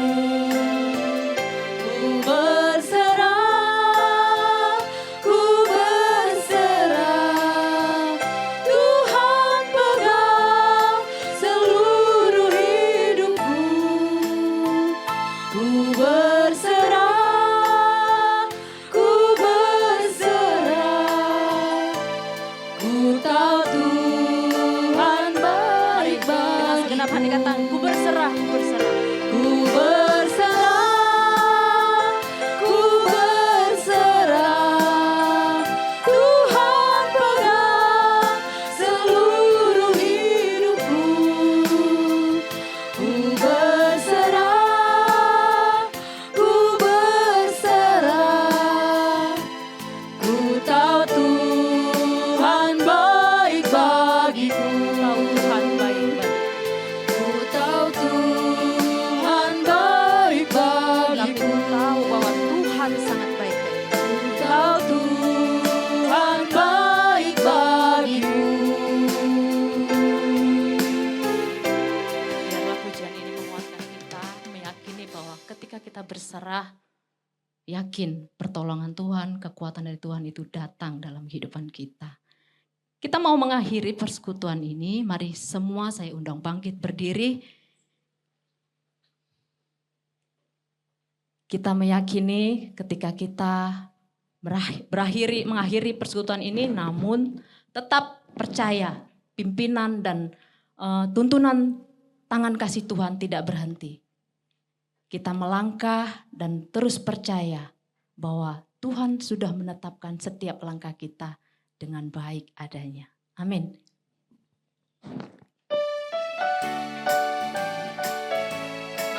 Ku berserah, Tuhan pegang seluruh hidupku. Ku berserah, ku tahu Tuhan baik Dengan segenap hati kata, ku berserah. Ku berserah, Tuhan pegang seluruh hidupku. Ku berserah, ku tahu Tuhan baik bagiku. Ku tahu Tuhan baik bagiku. Aku tahu bahwa Tuhan sangat baik. Ku tahu Tuhan baik bagiku. Biarlah pujian ini menguatkan kita, meyakini bahwa ketika kita berserah, yakin pertolongan Tuhan, kekuatan dari Tuhan itu datang dalam kehidupan kita. Kita mau mengakhiri persekutuan ini, mari semua saya undang bangkit berdiri. Kita meyakini ketika kita mengakhiri persekutuan ini, namun tetap percaya pimpinan dan tuntunan tangan kasih Tuhan tidak berhenti. kita melangkah dan terus percaya bahwa Tuhan sudah menetapkan setiap langkah kita dengan baik adanya. Amin.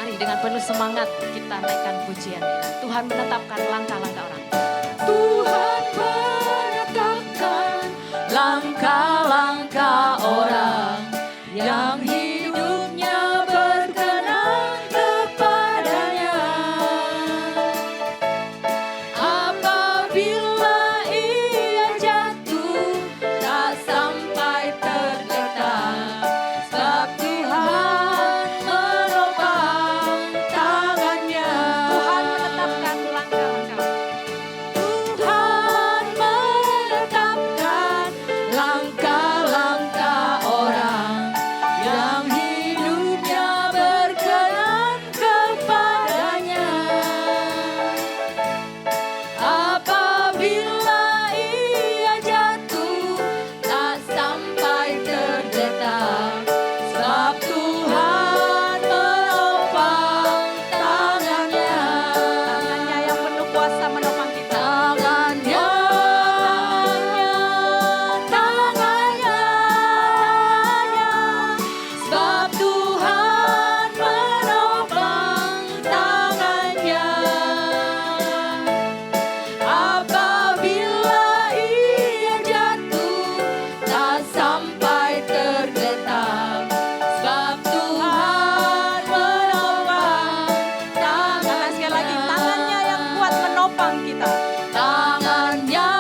Mari dengan penuh semangat kita naikkan pujian ini. Tuhan menetapkan langkah-langkah orang. Tuhan menetapkan langkah-langkah orang yang hidupnya berkenan kepadanya. Apabila ia jatuh, tak sampai tergeletak, sebab Tuhan menopang tangannya. Tuhan menetapkan langkah-langkah. Tuhan menetapkan langkah-langkah orang yang hidupnya berkenan kepadanya. Apabila ia jatuh, tak sampai tergeletak, sebab Tuhan menopang tangannya. Tangannya yang penuh kuasa menopang kita. Tangannya, sebab Tuhan menopang tangannya. Apabila ia jatuh, tak sampai tergeletak, sebab Tuhan menopang tangannya. Sekali lagi, tangannya yang kuat menopang kita. Tangannya,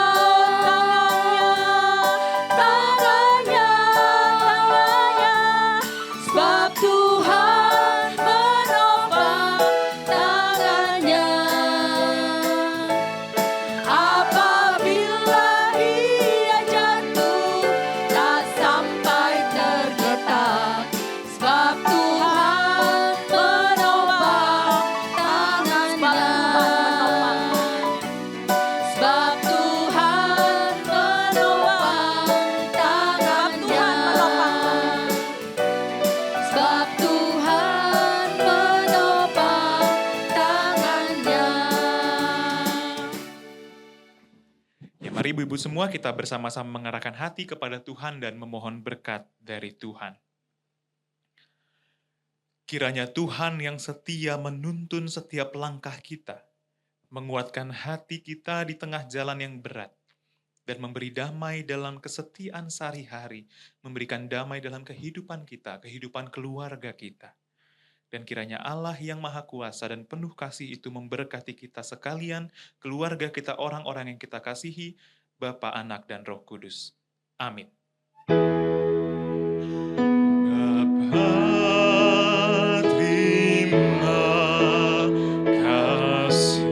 sebab Tuhan menopang tangannya. Apabila ia jatuh, tak sampai tergeletak, sebab Tuhan menopang tangannya. Sebab Tuhan menopang tangannya. Sebab Tuhan menopang tangannya. Ya, mari ibu-ibu semua kita bersama-sama mengarahkan hati kepada Tuhan dan memohon berkat dari Tuhan. Kiranya Tuhan yang setia menuntun setiap langkah kita, menguatkan hati kita di tengah jalan yang berat, dan memberi damai dalam kesetiaan sehari-hari, memberikan damai dalam kehidupan kita, kehidupan keluarga kita. Dan kiranya Allah yang Maha Kuasa dan penuh kasih itu memberkati kita sekalian, keluarga kita, orang-orang yang kita kasihi, Bapa, Anak, dan Roh Kudus. Amin. Bapa, terima kasih.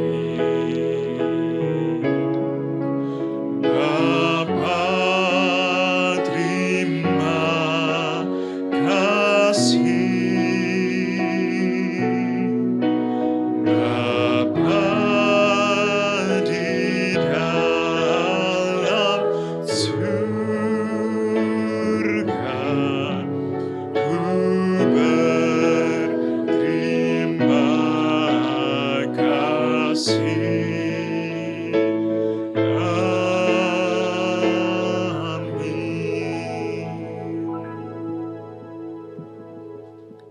Bapa, terima kasih. Bapa di dalam surga, ku berterima kasih.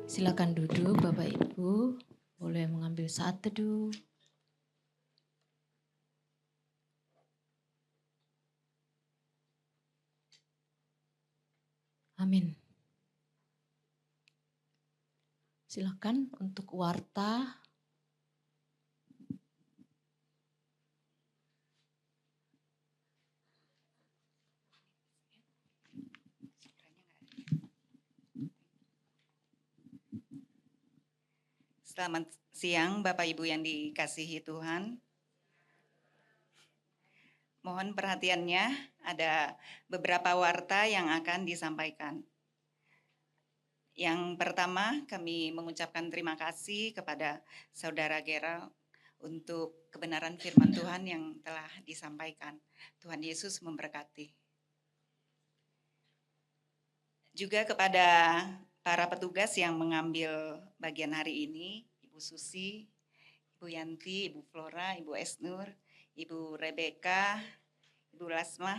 Silakan duduk Bapak Ibu, boleh mengambil saat teduh. Amin. Silakan untuk warta. Selamat siang Bapak Ibu yang dikasihi Tuhan. Mohon perhatiannya, ada beberapa warta yang akan disampaikan. Yang pertama, kami mengucapkan terima kasih kepada Saudara Gera untuk kebenaran firman Tuhan yang telah disampaikan. Tuhan Yesus memberkati. Juga kepada para petugas yang mengambil bagian hari ini, Ibu Ibu Susi, Ibu Yanti, Ibu Flora, Ibu Esnur, Ibu Rebeka, Ibu Lasma.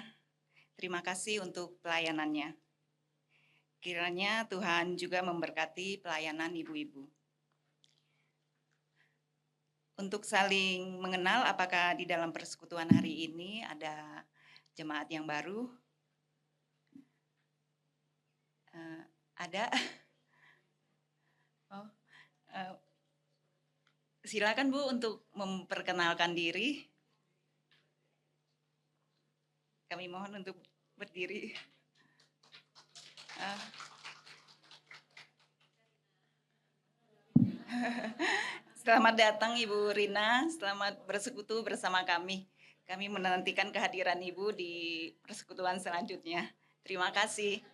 Terima kasih untuk pelayanannya. Kiranya Tuhan juga memberkati pelayanan ibu-ibu. Untuk saling mengenal, apakah di dalam persekutuan hari ini ada jemaat yang baru? Ada? Oh, silakan Bu untuk memperkenalkan diri. Kami mohon untuk berdiri. Selamat datang Ibu Rina, selamat bersekutu bersama kami. Kami menantikan kehadiran Ibu di persekutuan selanjutnya. Terima kasih.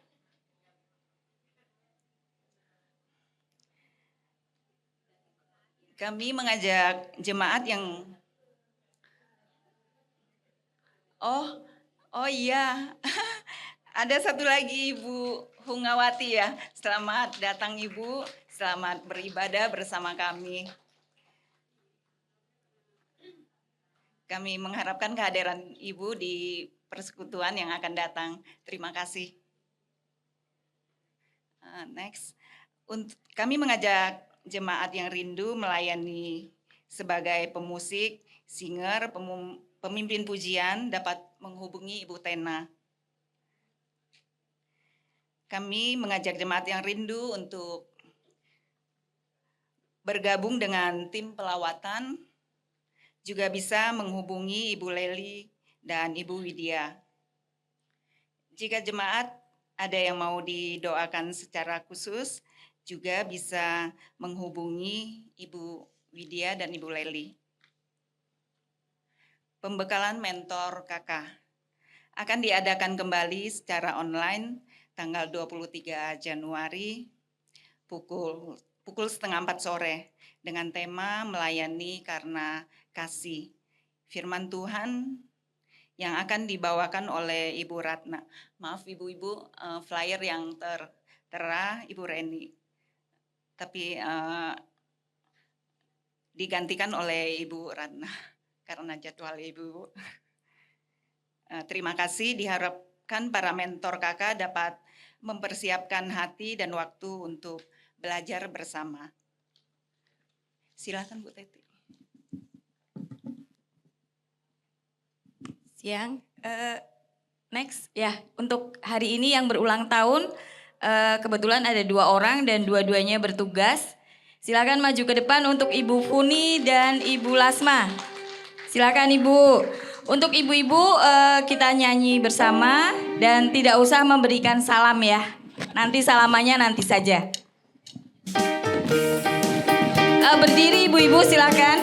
Kami mengajak jemaat yang Oh iya, ada satu lagi Ibu Hungawati ya. Selamat datang Ibu, selamat beribadah bersama kami. Kami mengharapkan kehadiran Ibu di persekutuan yang akan datang. Terima kasih. Next, kami mengajak jemaat yang rindu melayani sebagai pemusik, singer, pemimpin pujian dapat menghubungi Ibu Tena. Kami mengajak jemaat yang rindu untuk bergabung dengan tim pelawatan, juga bisa menghubungi Ibu Leli dan Ibu Widya. Jika jemaat ada yang mau didoakan secara khusus, juga bisa menghubungi Ibu Widya dan Ibu Leli. Pembekalan mentor KK akan diadakan kembali secara online tanggal 23 Januari pukul 3:30 sore dengan tema melayani karena kasih. Firman Tuhan yang akan dibawakan oleh Ibu Ratna. Maaf ibu-ibu, flyer yang tertera Ibu Reni. Tapi digantikan oleh Ibu Ratna karena jadwal Ibu. Terima kasih, diharapkan para mentor kakak dapat mempersiapkan hati dan waktu untuk belajar bersama. Silakan Bu Teti. Siang, next ya, untuk hari ini yang berulang tahun, kebetulan ada 2 orang dan dua-duanya bertugas. Silakan maju ke depan untuk Ibu Funi dan Ibu Lasma. Silakan Ibu. Untuk ibu-ibu kita nyanyi bersama dan tidak usah memberikan salam ya. Nanti salamannya nanti saja. Berdiri ibu-ibu silakan.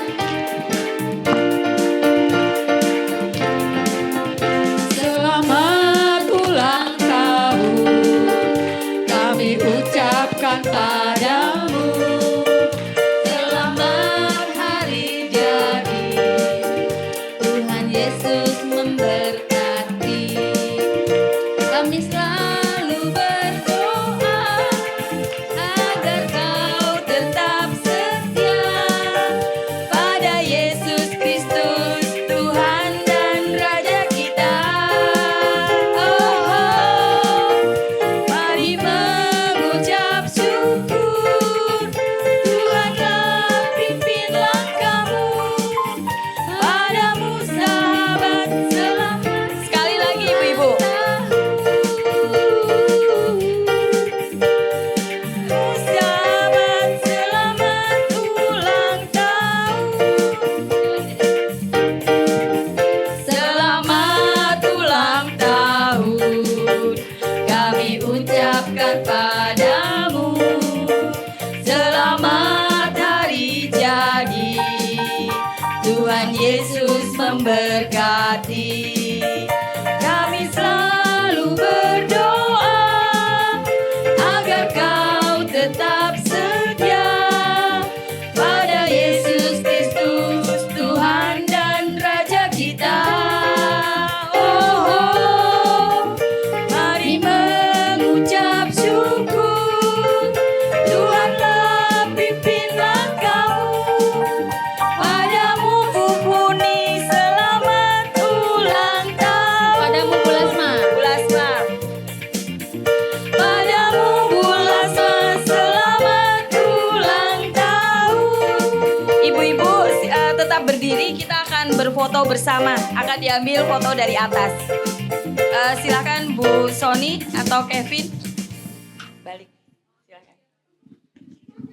Selamat ulang tahun kami ucapkan padamu. Selamat hari jadi, Tuhan Yesus memberkati. Kami selalu berdoa agar kau tetap setia pada Yesus Kristus, Tuhan dan Raja kita. Mari mengucap syukur, Tuhanlah pimpin langkahmu, padamu sahabat selamat. Sekali lagi ibu-ibu. foto bersama. Akan diambil foto dari atas. Silakan Bu Sony atau Kevin. Balik. Silakan.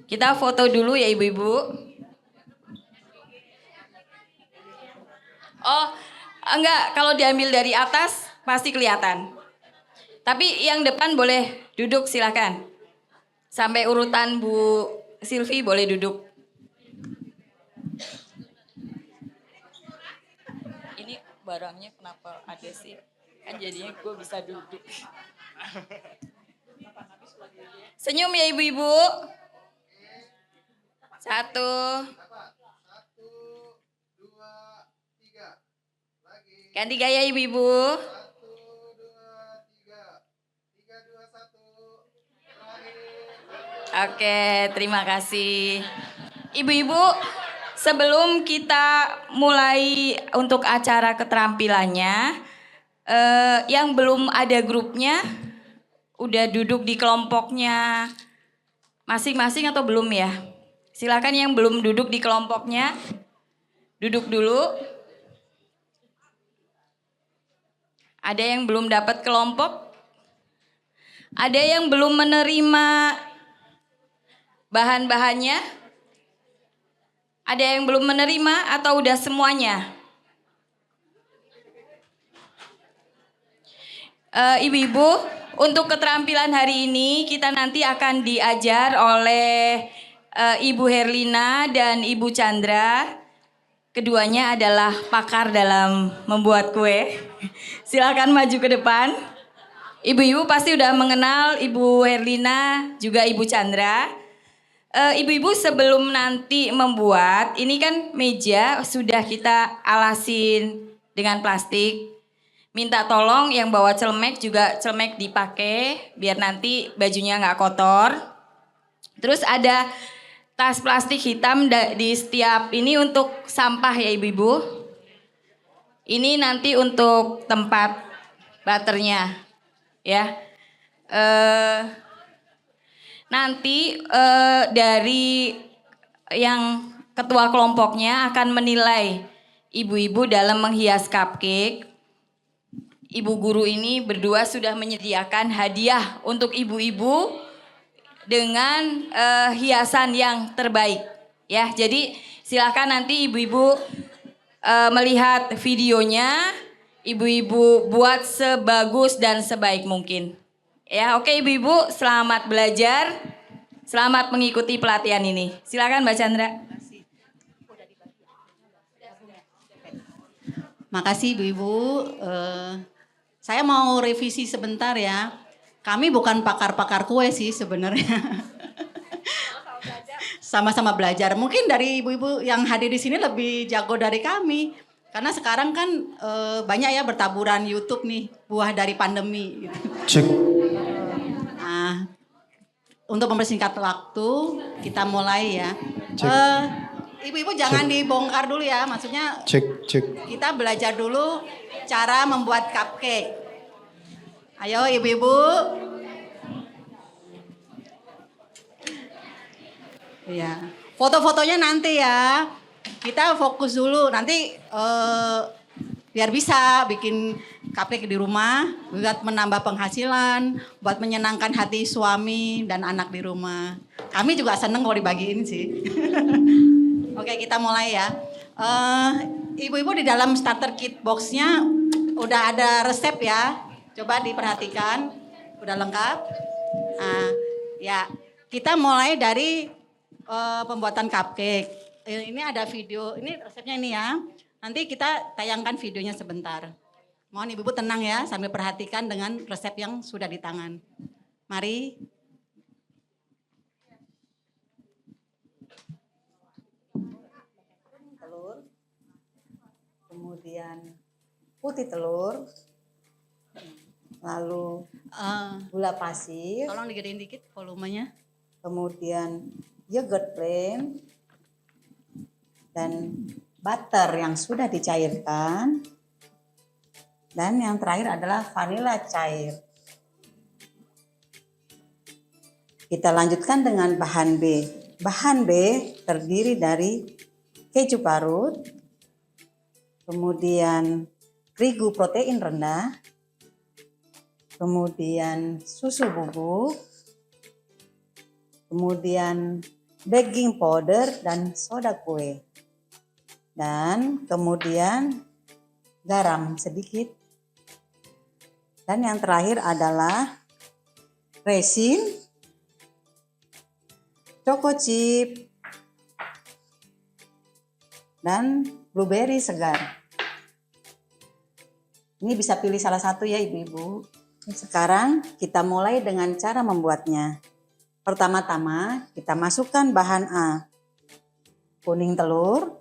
Kita foto dulu ya ibu-ibu. Oh, enggak. Kalau diambil dari atas pasti kelihatan. Tapi yang depan boleh duduk silakan. Sampai urutan Bu Silvi boleh duduk. Ini barangnya kenapa ada sih? Kan jadinya gue bisa duduk. Senyum ya ibu-ibu. 1. Ganti gaya ibu-ibu. Oke, terima kasih. Ibu-ibu, sebelum kita mulai untuk acara keterampilannya, yang belum ada grupnya, udah duduk di kelompoknya masing-masing atau belum ya? Silakan yang belum duduk di kelompoknya, duduk dulu. Ada yang belum dapat kelompok? Ada yang belum menerima bahan-bahannya? Ada yang belum menerima atau udah semuanya? Ibu-ibu, untuk keterampilan hari ini kita nanti akan diajar oleh Ibu Herlina dan Ibu Chandra. Keduanya adalah pakar dalam membuat kue. Silakan maju ke depan. Ibu-ibu pasti udah mengenal Ibu Herlina juga Ibu Chandra. Ibu-ibu sebelum nanti membuat, ini kan meja sudah kita alasin dengan plastik. Minta tolong yang bawa celemek juga celemek dipakai biar nanti bajunya nggak kotor. Terus ada tas plastik hitam di setiap ini untuk sampah ya ibu-ibu. Ini nanti untuk tempat butternya ya. Nanti dari yang ketua kelompoknya akan menilai ibu-ibu dalam menghias cupcake. Ibu guru ini berdua sudah menyediakan hadiah untuk ibu-ibu dengan hiasan yang terbaik. Ya, jadi silakan nanti ibu-ibu melihat videonya, ibu-ibu buat sebagus dan sebaik mungkin. Ya, oke ibu-ibu, selamat belajar, selamat mengikuti pelatihan ini. Silakan Mbak Chandra. Makasih ibu-ibu. Saya mau revisi sebentar ya. Kami bukan pakar-pakar kue sih sebenarnya. Sama-sama belajar. Mungkin dari ibu-ibu yang hadir di sini lebih jago dari kami. Karena sekarang kan banyak ya bertaburan YouTube nih, buah dari pandemi. Gitu. Cek. Nah, untuk mempersingkat waktu, kita mulai ya. Ibu-ibu jangan dibongkar dulu ya, maksudnya Cek. kita belajar dulu cara membuat cupcake. Ayo ibu-ibu. Ya, foto-fotonya nanti ya. Kita fokus dulu, nanti biar bisa bikin cupcake di rumah, buat menambah penghasilan, buat menyenangkan hati suami dan anak di rumah. Kami juga seneng kalau dibagiin sih. Oke, kita mulai ya. Ibu-ibu di dalam starter kit boxnya udah ada resep ya. Coba diperhatikan, udah lengkap. Nah, ya kita mulai dari pembuatan cupcake. Ini ada video, ini resepnya ini ya. Nanti kita tayangkan videonya sebentar. Mohon ibu-ibu tenang ya sambil perhatikan dengan resep yang sudah di tangan. Mari. Telur, kemudian putih telur, lalu gula pasir, Tolong digedein dikit volumenya. kemudian yogurt plain, dan butter yang sudah dicairkan, dan yang terakhir adalah vanila cair. Kita lanjutkan dengan bahan B. Bahan B terdiri dari keju parut, kemudian terigu protein rendah, kemudian susu bubuk, kemudian baking powder dan soda kue, dan kemudian garam sedikit, dan yang terakhir adalah resin, choco chip, dan blueberry segar. Ini bisa pilih salah satu ya ibu-ibu. Sekarang kita mulai dengan cara membuatnya. Pertama-tama kita masukkan bahan A. Kuning telur,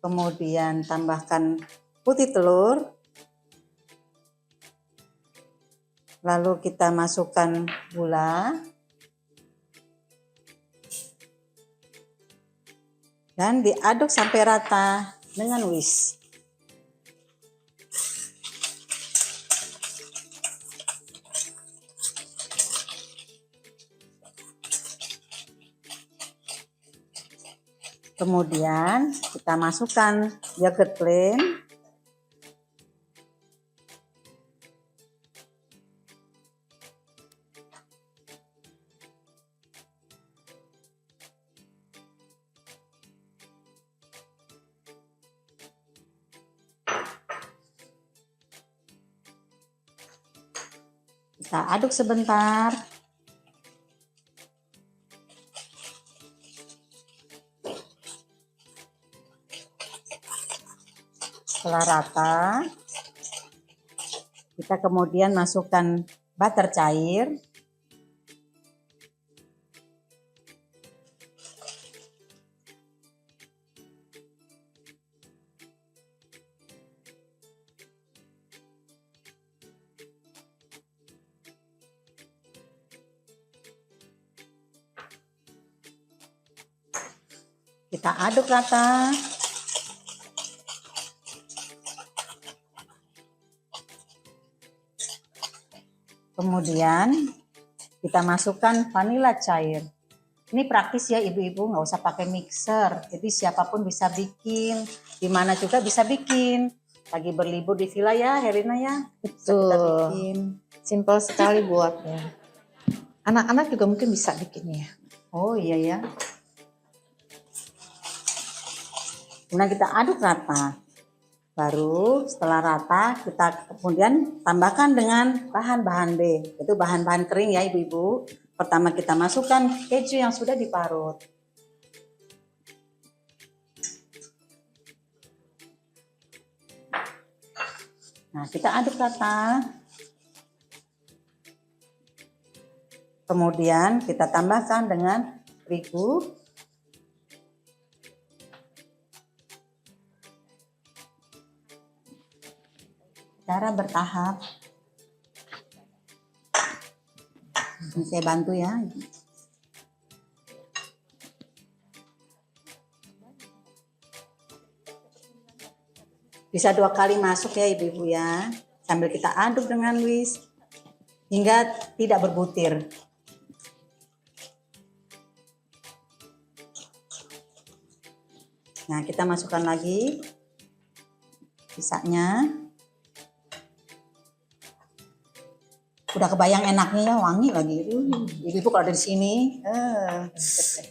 kemudian tambahkan putih telur, lalu kita masukkan gula, dan diaduk sampai rata dengan whisk. Kemudian kita masukkan yogurt plain, kita aduk sebentar. Setelah rata, kita kemudian masukkan butter cair, kita aduk rata. Kemudian kita masukkan vanila cair. Ini praktis ya ibu-ibu, nggak usah pakai mixer. Jadi siapapun bisa bikin, di mana juga bisa bikin. Lagi berlibur di villa ya, Herina ya. Bisa kita bikin. Simpel sekali buatnya. Anak-anak juga mungkin bisa bikinnya. Oh iya ya. Kemudian kita aduk rata. Baru setelah rata kita kemudian tambahkan dengan bahan-bahan B. Itu bahan-bahan kering ya ibu-ibu. Pertama kita masukkan keju yang sudah diparut. Nah kita aduk rata. Kemudian kita tambahkan dengan terigu. Cara bertahap. Ini saya bantu ya. Bisa 2 kali masuk ya ibu-ibu ya. Sambil kita aduk dengan whisk hingga tidak berbutir. Nah kita masukkan lagi sisanya. Udah kebayang enaknya ya, wangi lagi. Ibu-ibu kalau ada di sini,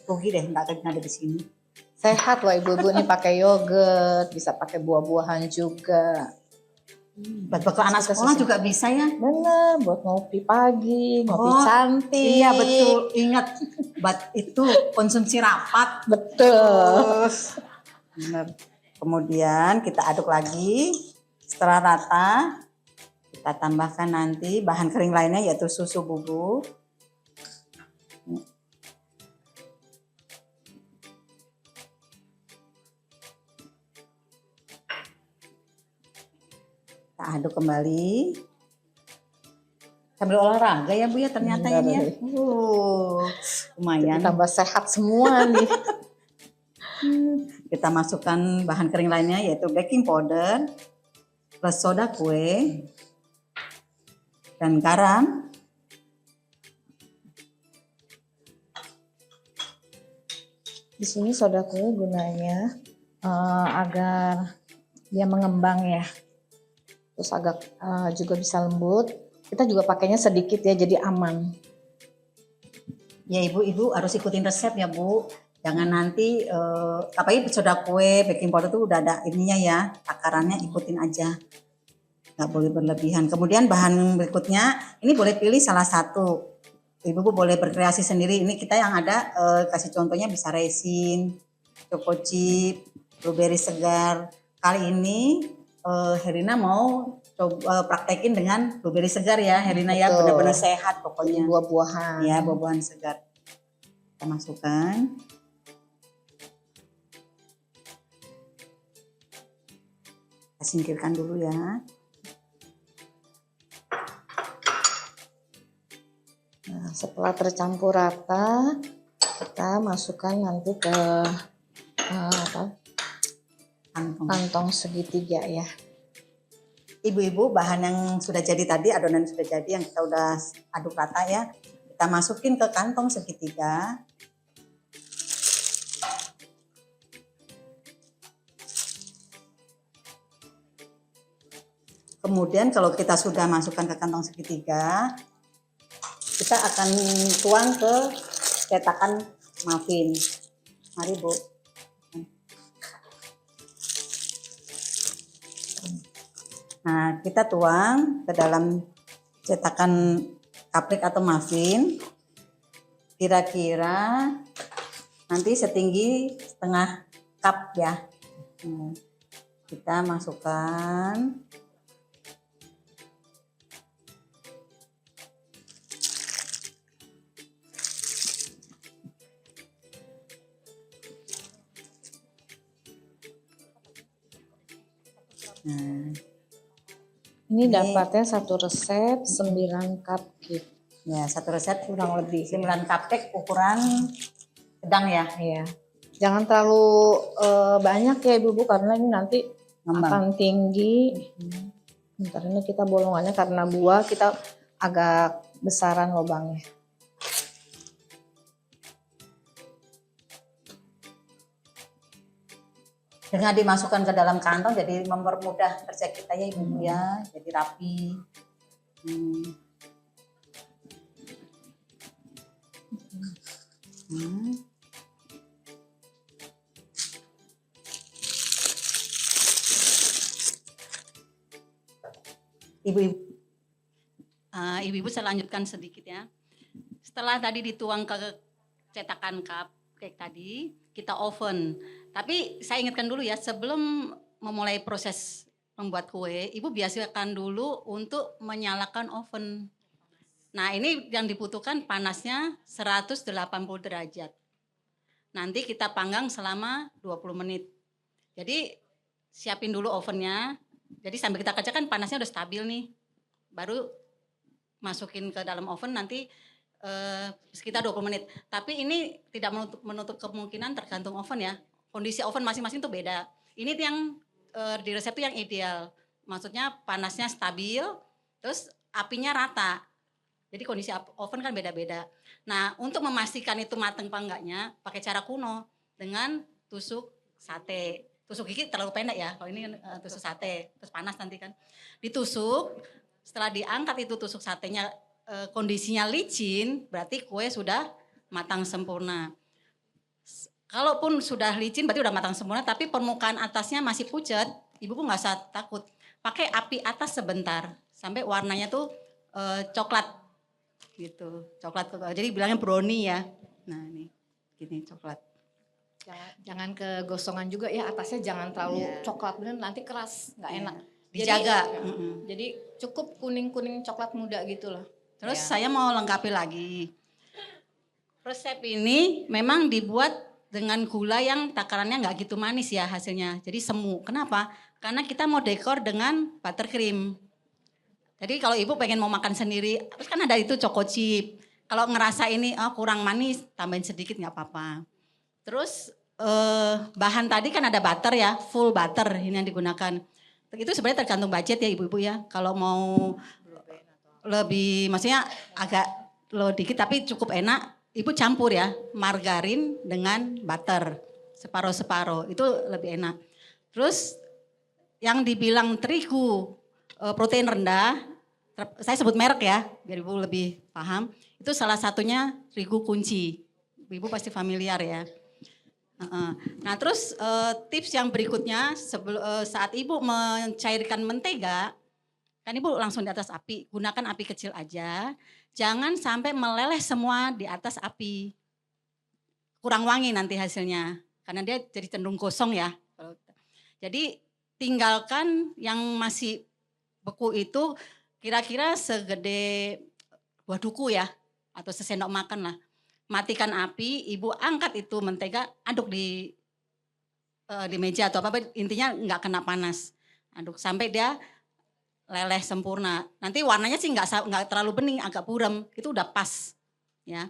rugi deh nggak ada di sini. Sehat loh ibu-ibu nih pakai yogurt, bisa pakai buah-buahan juga. Buat bekal anak sekolah juga bisa ya. Bener, buat ngopi pagi, ngopi Oh, cantik. Iya betul, ingat. Buat itu konsumsi rapat. Betul. Bener. Kemudian kita aduk lagi. Setelah rata, kita tambahkan nanti bahan kering lainnya yaitu susu bubuk. Kita aduk kembali. Sambil olahraga ya Bu ya ternyata Benar, ini ya. Lumayan. Tambah sehat semua nih. Kita masukkan bahan kering lainnya yaitu baking powder plus soda kue dan garam. Di sini soda kue gunanya agar dia mengembang ya. Terus agak juga bisa lembut. Kita juga pakainya sedikit ya, jadi aman. Ya ibu harus ikutin resep ya Bu. Jangan nanti apalagi soda kue, baking powder itu udah ada ininya ya, takarannya ikutin aja. Nggak boleh berlebihan. Kemudian bahan berikutnya, ini boleh pilih salah satu. Ibu boleh berkreasi sendiri. Ini kita yang ada kasih contohnya bisa resin, choco chip, blueberry segar. Kali ini Herina mau coba praktekin dengan blueberry segar ya Herina ya, Betul. benar-benar sehat pokoknya. Buah-buahan. Ya, buah-buahan segar. Kita masukkan. Kita singkirkan dulu ya. Nah, setelah tercampur rata, kita masukkan nanti ke kantong segitiga ya. Ibu-ibu, bahan yang sudah jadi tadi, adonan sudah jadi yang kita udah aduk rata ya. Kita masukin ke kantong segitiga. Kemudian kalau kita sudah masukkan ke kantong segitiga, kita akan tuang ke cetakan muffin. Mari Bu. Nah, kita tuang ke dalam cetakan cupcake atau muffin. Kira-kira nanti setinggi setengah cup ya. Kita masukkan. Nah, Ini dapatnya satu resep 9 cupcake. ya satu resep Kurang lebih. 9 cupcake ukuran sedang ya. Iya. Jangan terlalu banyak ya Ibu-ibu karena ini nanti Ngembang. akan tinggi. Bentar ini kita bolongannya karena buah kita agak besaran lubangnya. Dengan dimasukkan ke dalam kantong jadi mempermudah kerja kita ya Ibu ya, jadi rapi. Ibu-ibu saya lanjutkan sedikit ya. Setelah tadi dituang ke cetakan cupcake tadi, kita oven. Tapi saya ingatkan dulu ya, sebelum memulai proses membuat kue, Ibu biasakan dulu untuk menyalakan oven. Nah, ini yang dibutuhkan panasnya 180 derajat. Nanti kita panggang selama 20 menit. Jadi siapin dulu ovennya. Jadi sambil kita kerjakan panasnya udah stabil nih. Baru masukin ke dalam oven nanti sekitar 20 menit. Tapi ini tidak menutup kemungkinan tergantung oven ya. Kondisi oven masing-masing tuh beda. Ini yang di resep itu yang ideal. Maksudnya panasnya stabil, terus apinya rata. Jadi kondisi oven kan beda-beda. Nah, untuk memastikan itu matang apa enggaknya, pakai cara kuno dengan tusuk sate. Tusuk gigi terlalu pendek ya, kalau ini tusuk sate, terus panas nanti kan. Ditusuk, setelah diangkat itu tusuk satenya kondisinya licin, berarti kue sudah matang sempurna. Kalaupun sudah licin berarti udah matang sempurna, tapi permukaan atasnya masih pucat, Ibu pun nggak usah takut. Pakai api atas sebentar, sampai warnanya tuh coklat gitu, coklat. Jadi bilangnya brownie ya. Nah ini, gini coklat. Jangan kegosongan juga ya, atasnya jangan terlalu coklat bener nanti keras, nggak enak. Dijaga. Jadi cukup kuning-kuning coklat muda gitu loh. Terus saya mau lengkapi lagi. Resep ini memang dibuat dengan gula yang takarannya nggak gitu manis ya hasilnya. Jadi semu. Kenapa? Karena kita mau dekor dengan buttercream. Jadi kalau ibu pengen mau makan sendiri, terus kan ada itu choco chip. Kalau ngerasa ini kurang manis, tambahin sedikit nggak apa-apa. Terus bahan tadi kan ada butter ya, full butter ini yang digunakan. Itu sebenarnya tergantung budget ya ibu-ibu ya. Kalau mau lebih, maksudnya agak low dikit tapi cukup enak, ibu campur ya margarin dengan butter separuh-separuh, itu lebih enak. Terus yang dibilang terigu protein rendah, saya sebut merek ya, biar Ibu lebih paham. Itu salah satunya terigu kunci. Ibu pasti familiar ya. Nah terus tips yang berikutnya saat Ibu mencairkan mentega, kan Ibu langsung di atas api, gunakan api kecil aja. Jangan sampai meleleh semua di atas api. Kurang wangi nanti hasilnya, karena dia jadi cenderung gosong ya. Jadi tinggalkan yang masih beku itu kira-kira segede buah duku ya, atau sesendok makan lah. Matikan api, Ibu angkat itu mentega, aduk di meja atau apa, intinya nggak kena panas. Aduk sampai dia leleh sempurna. Nanti warnanya sih nggak terlalu bening, agak buram, itu udah pas ya.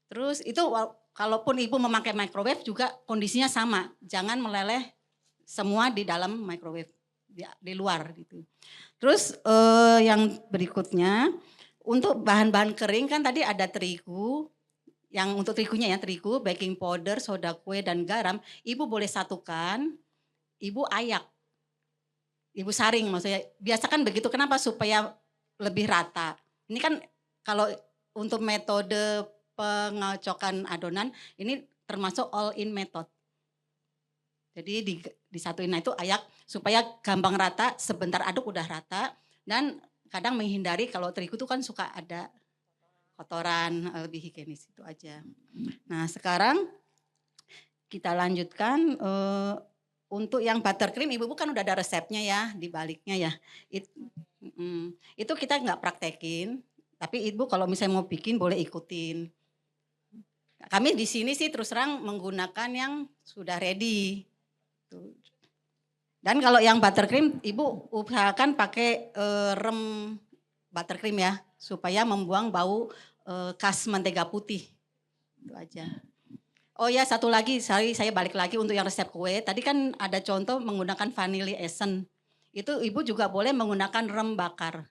Terus itu kalaupun Ibu memakai microwave juga kondisinya sama, jangan meleleh semua di dalam microwave, di luar gitu. Terus yang berikutnya, untuk bahan-bahan kering kan tadi ada terigu, yang untuk terigunya ya terigu, baking powder, soda kue dan garam, Ibu boleh satukan, Ibu ayak, Ibu saring maksudnya. Biasa kan begitu, kenapa? Supaya lebih rata. Ini kan kalau untuk metode pengocokan adonan, ini termasuk all in method. Jadi disatuin, nah itu ayak supaya gampang rata, sebentar aduk udah rata. Dan kadang menghindari kalau terigu itu kan suka ada kotoran, lebih higienis, itu aja. Nah sekarang kita lanjutkan untuk yang buttercream, Ibu kan udah ada resepnya ya di baliknya ya. Itu kita nggak praktekin, tapi Ibu kalau misalnya mau bikin boleh ikutin. Kami di sini sih terus terang menggunakan yang sudah ready. Dan kalau yang buttercream, Ibu usahakan pakai rem buttercream ya, supaya membuang bau khas mentega putih. Itu aja. Oh ya, satu lagi, saya balik lagi untuk yang resep kue. Tadi kan ada contoh menggunakan vanilla essence. Itu Ibu juga boleh menggunakan rem bakar.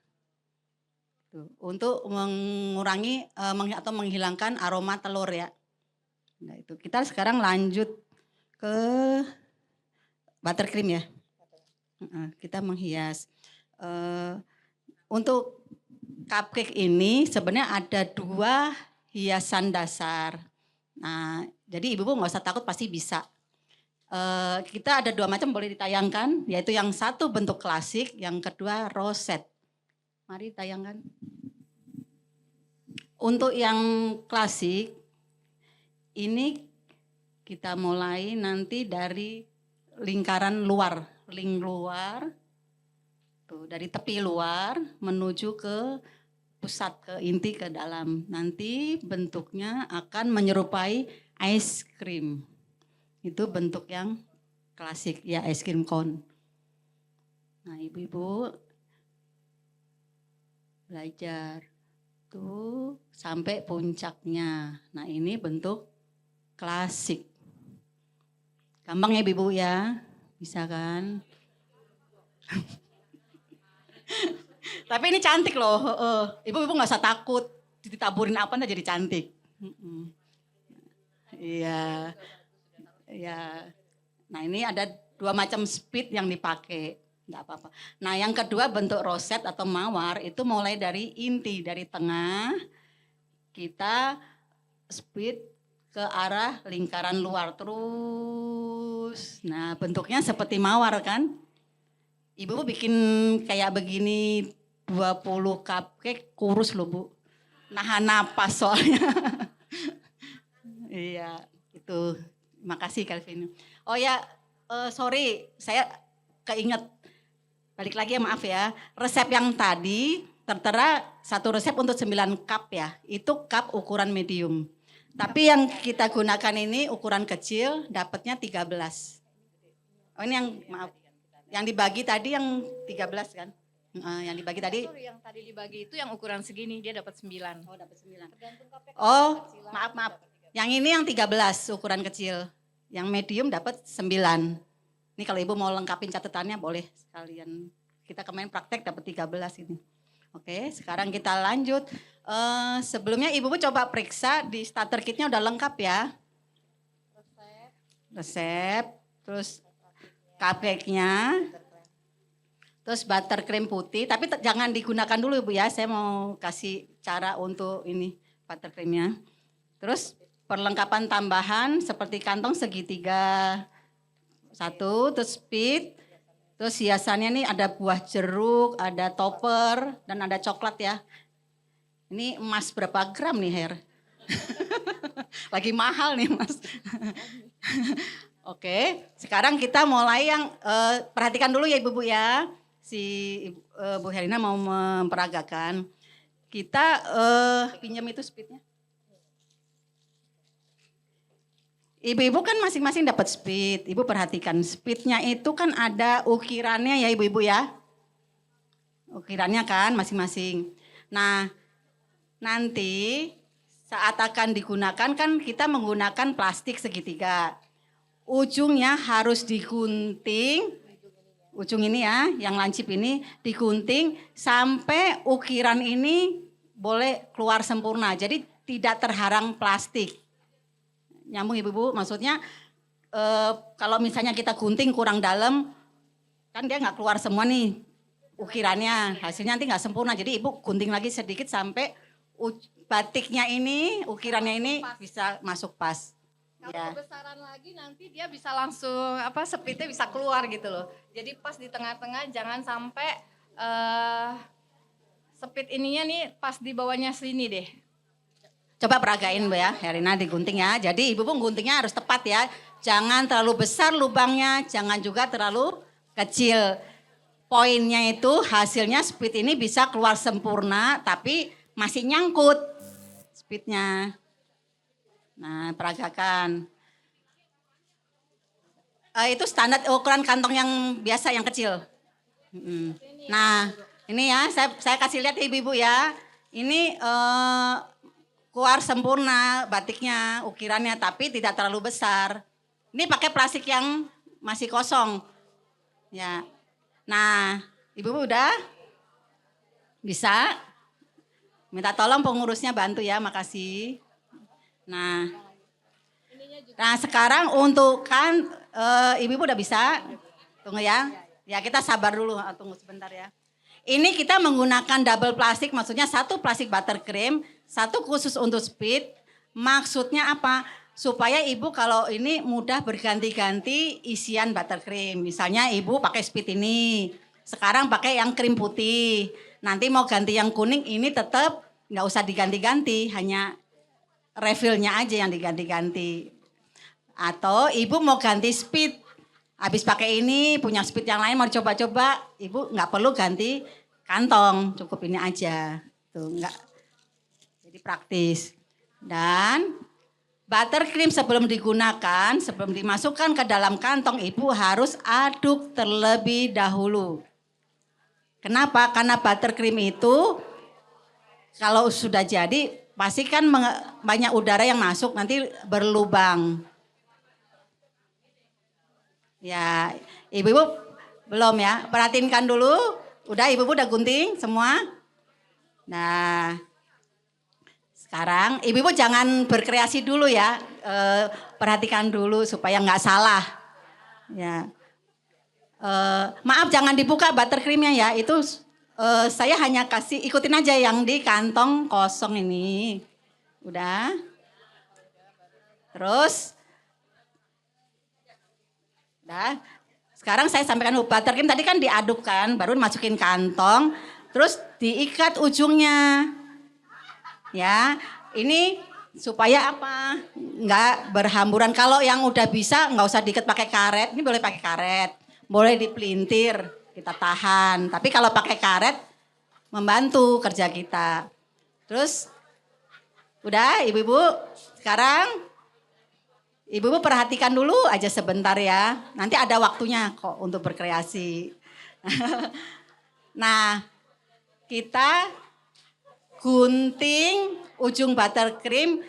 Untuk mengurangi atau menghilangkan aroma telur ya. Nah itu kita sekarang lanjut ke buttercream ya. Kita menghias. Untuk cupcake ini sebenarnya ada 2 hiasan dasar. Nah, jadi Ibu nggak usah takut, pasti bisa. Kita ada 2 macam boleh ditayangkan, yaitu yang satu bentuk klasik, yang kedua rosette. Mari tayangkan. Untuk yang klasik, ini kita mulai nanti dari lingkaran luar, link luar, tuh dari tepi luar menuju ke pusat, ke inti, ke dalam. Nanti bentuknya akan menyerupai ice cream. Itu bentuk yang klasik ya, ice cream cone. Nah ibu-ibu belajar tuh sampai puncaknya. Nah ini bentuk klasik. Gampang ya ibu ya, bisa kan? Tapi ini cantik loh, ibu-ibu nggak usah takut, ditaburin apa jadi cantik. Iya, iya. Nah ini ada 2 macam speed yang dipakai, nggak apa-apa. Nah yang kedua bentuk rosette atau mawar itu mulai dari inti, dari tengah kita speed ke arah lingkaran luar terus. Nah bentuknya seperti mawar kan. Ibu bikin kayak begini 20 cupcake kurus loh Bu. Nahan napas soalnya. Iya itu. Makasih Calvin. Oh ya sorry saya keinget. Balik lagi ya maaf ya. Resep yang tadi tertera satu resep untuk 9 cup ya. Itu cup ukuran medium. Tapi yang kita gunakan ini ukuran kecil, dapatnya 13. Oh ini yang maaf, yang dibagi tadi yang 13 kan? Yang dibagi tadi. Yang tadi dibagi itu yang ukuran segini, dia dapat 9. Oh dapat 9. Oh maaf. Yang ini yang 13 ukuran kecil. Yang medium dapat 9. Ini kalau ibu mau lengkapin catatannya boleh sekalian. Kita kemarin praktek dapat 13 ini. Oke, sekarang kita lanjut. Sebelumnya ibu coba periksa di starter kitnya udah lengkap ya. Resep, terus cupcake-nya. Terus buttercream putih, tapi jangan digunakan dulu Ibu ya. Saya mau kasih cara untuk ini buttercreamnya. Terus perlengkapan tambahan seperti kantong segitiga 1, terus speed, terus hiasannya nih ada buah jeruk, ada topper, dan ada coklat ya. Ini emas berapa gram nih Her? Lagi mahal nih Mas. Oke, sekarang kita mulai yang perhatikan dulu ya Ibu-ibu ya. Si Bu Herina mau memperagakan. Kita pinjam itu speednya. Ibu-ibu kan masing-masing dapat speed. Ibu perhatikan speednya itu kan ada ukirannya ya Ibu-ibu ya. Ukirannya kan masing-masing. Nah, nanti saat akan digunakan kan kita menggunakan plastik segitiga. Ujungnya harus digunting, ujung ini ya, yang lancip ini digunting sampai ukiran ini boleh keluar sempurna. Jadi tidak terharang plastik. Nyambung Ibu-ibu, maksudnya kalau misalnya kita gunting kurang dalam, kan dia nggak keluar semua nih ukirannya, hasilnya nanti nggak sempurna. Jadi Ibu gunting lagi sedikit sampai batiknya ini, ukirannya ini bisa masuk pas. Kalau Ya. kebesaran lagi nanti dia bisa langsung speednya bisa keluar gitu loh. Jadi pas di tengah-tengah jangan sampai speed ininya nih pas di bawahnya sini deh. Coba peragain Bu ya, Herina digunting ya. Jadi Ibu pun guntingnya harus tepat ya. Jangan terlalu besar lubangnya, jangan juga terlalu kecil. Poinnya itu hasilnya speed ini bisa keluar sempurna tapi masih nyangkut speednya. Nah, peragakan. Itu standar ukuran kantong yang biasa, yang kecil. Nah, ini ya, saya kasih lihat Ibu-ibu ya. Ini keluar sempurna batiknya, ukirannya, tapi tidak terlalu besar. Ini pakai plastik yang masih kosong. Ya. Nah, Ibu-ibu udah bisa? Minta tolong pengurusnya bantu ya, makasih. Nah sekarang untuk kan Ibu-ibu udah bisa, tunggu ya. Ya kita sabar dulu, tunggu sebentar ya. Ini kita menggunakan double plastik, maksudnya 1 plastik buttercream, 1 khusus untuk speed. Maksudnya apa? Supaya Ibu kalau ini mudah berganti-ganti isian buttercream. Misalnya Ibu pakai speed ini, sekarang pakai yang krim putih. Nanti mau ganti yang kuning, ini tetap nggak usah diganti-ganti, hanya refillnya aja yang diganti-ganti. Atau Ibu mau ganti speed, habis pakai ini punya speed yang lain mau coba-coba, Ibu nggak perlu ganti kantong, cukup ini aja. Tuh nggak, jadi praktis. Dan buttercream sebelum digunakan, sebelum dimasukkan ke dalam kantong, Ibu harus aduk terlebih dahulu. Kenapa? Karena buttercream itu kalau sudah jadi pasti kan banyak udara yang masuk, nanti berlubang. Ya, Ibu-ibu belum ya, perhatikan dulu. Udah Ibu-ibu udah gunting semua. Nah, sekarang Ibu-ibu jangan berkreasi dulu ya, perhatikan dulu supaya nggak salah. Ya, maaf jangan dibuka buttercreamnya ya, itu saya hanya kasih ikutin aja yang di kantong kosong ini. Udah. Terus. Udah. Sekarang saya sampaikan buttercream tadi kan diaduk kan, baru masukin kantong, terus diikat ujungnya. Ya, ini supaya apa? Nggak berhamburan. Kalau yang udah bisa nggak usah diikat pakai karet, ini boleh pakai karet, boleh dipelintir, kita tahan. Tapi kalau pakai karet membantu kerja kita. Terus, udah Ibu-ibu, sekarang Ibu-ibu perhatikan dulu aja sebentar ya. Nanti ada waktunya kok untuk berkreasi. Nah, kita gunting ujung buttercream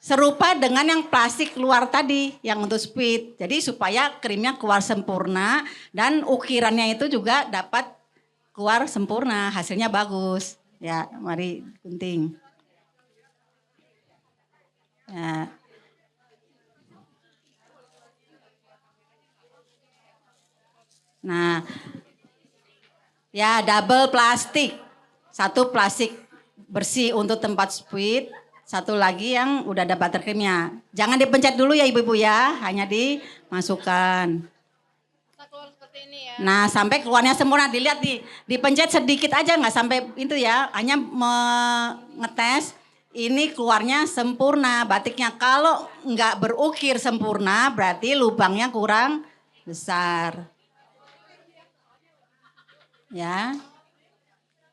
serupa dengan yang plastik luar tadi yang untuk speed. Jadi supaya krimnya keluar sempurna dan ukirannya itu juga dapat keluar sempurna, hasilnya bagus. Ya, mari gunting. Ya. Nah, Ya, double plastik. Satu plastik bersih untuk tempat spuit, satu lagi yang udah ada buttercreamnya. Jangan dipencet dulu ya ibu-ibu ya, hanya dimasukkan. Bisa keluar seperti ini ya. Nah, sampai keluarnya sempurna. Dilihat dipencet sedikit aja, nggak sampai itu ya. Hanya ngetes ini keluarnya sempurna batiknya. Kalau nggak berukir sempurna, berarti lubangnya kurang besar. Ya,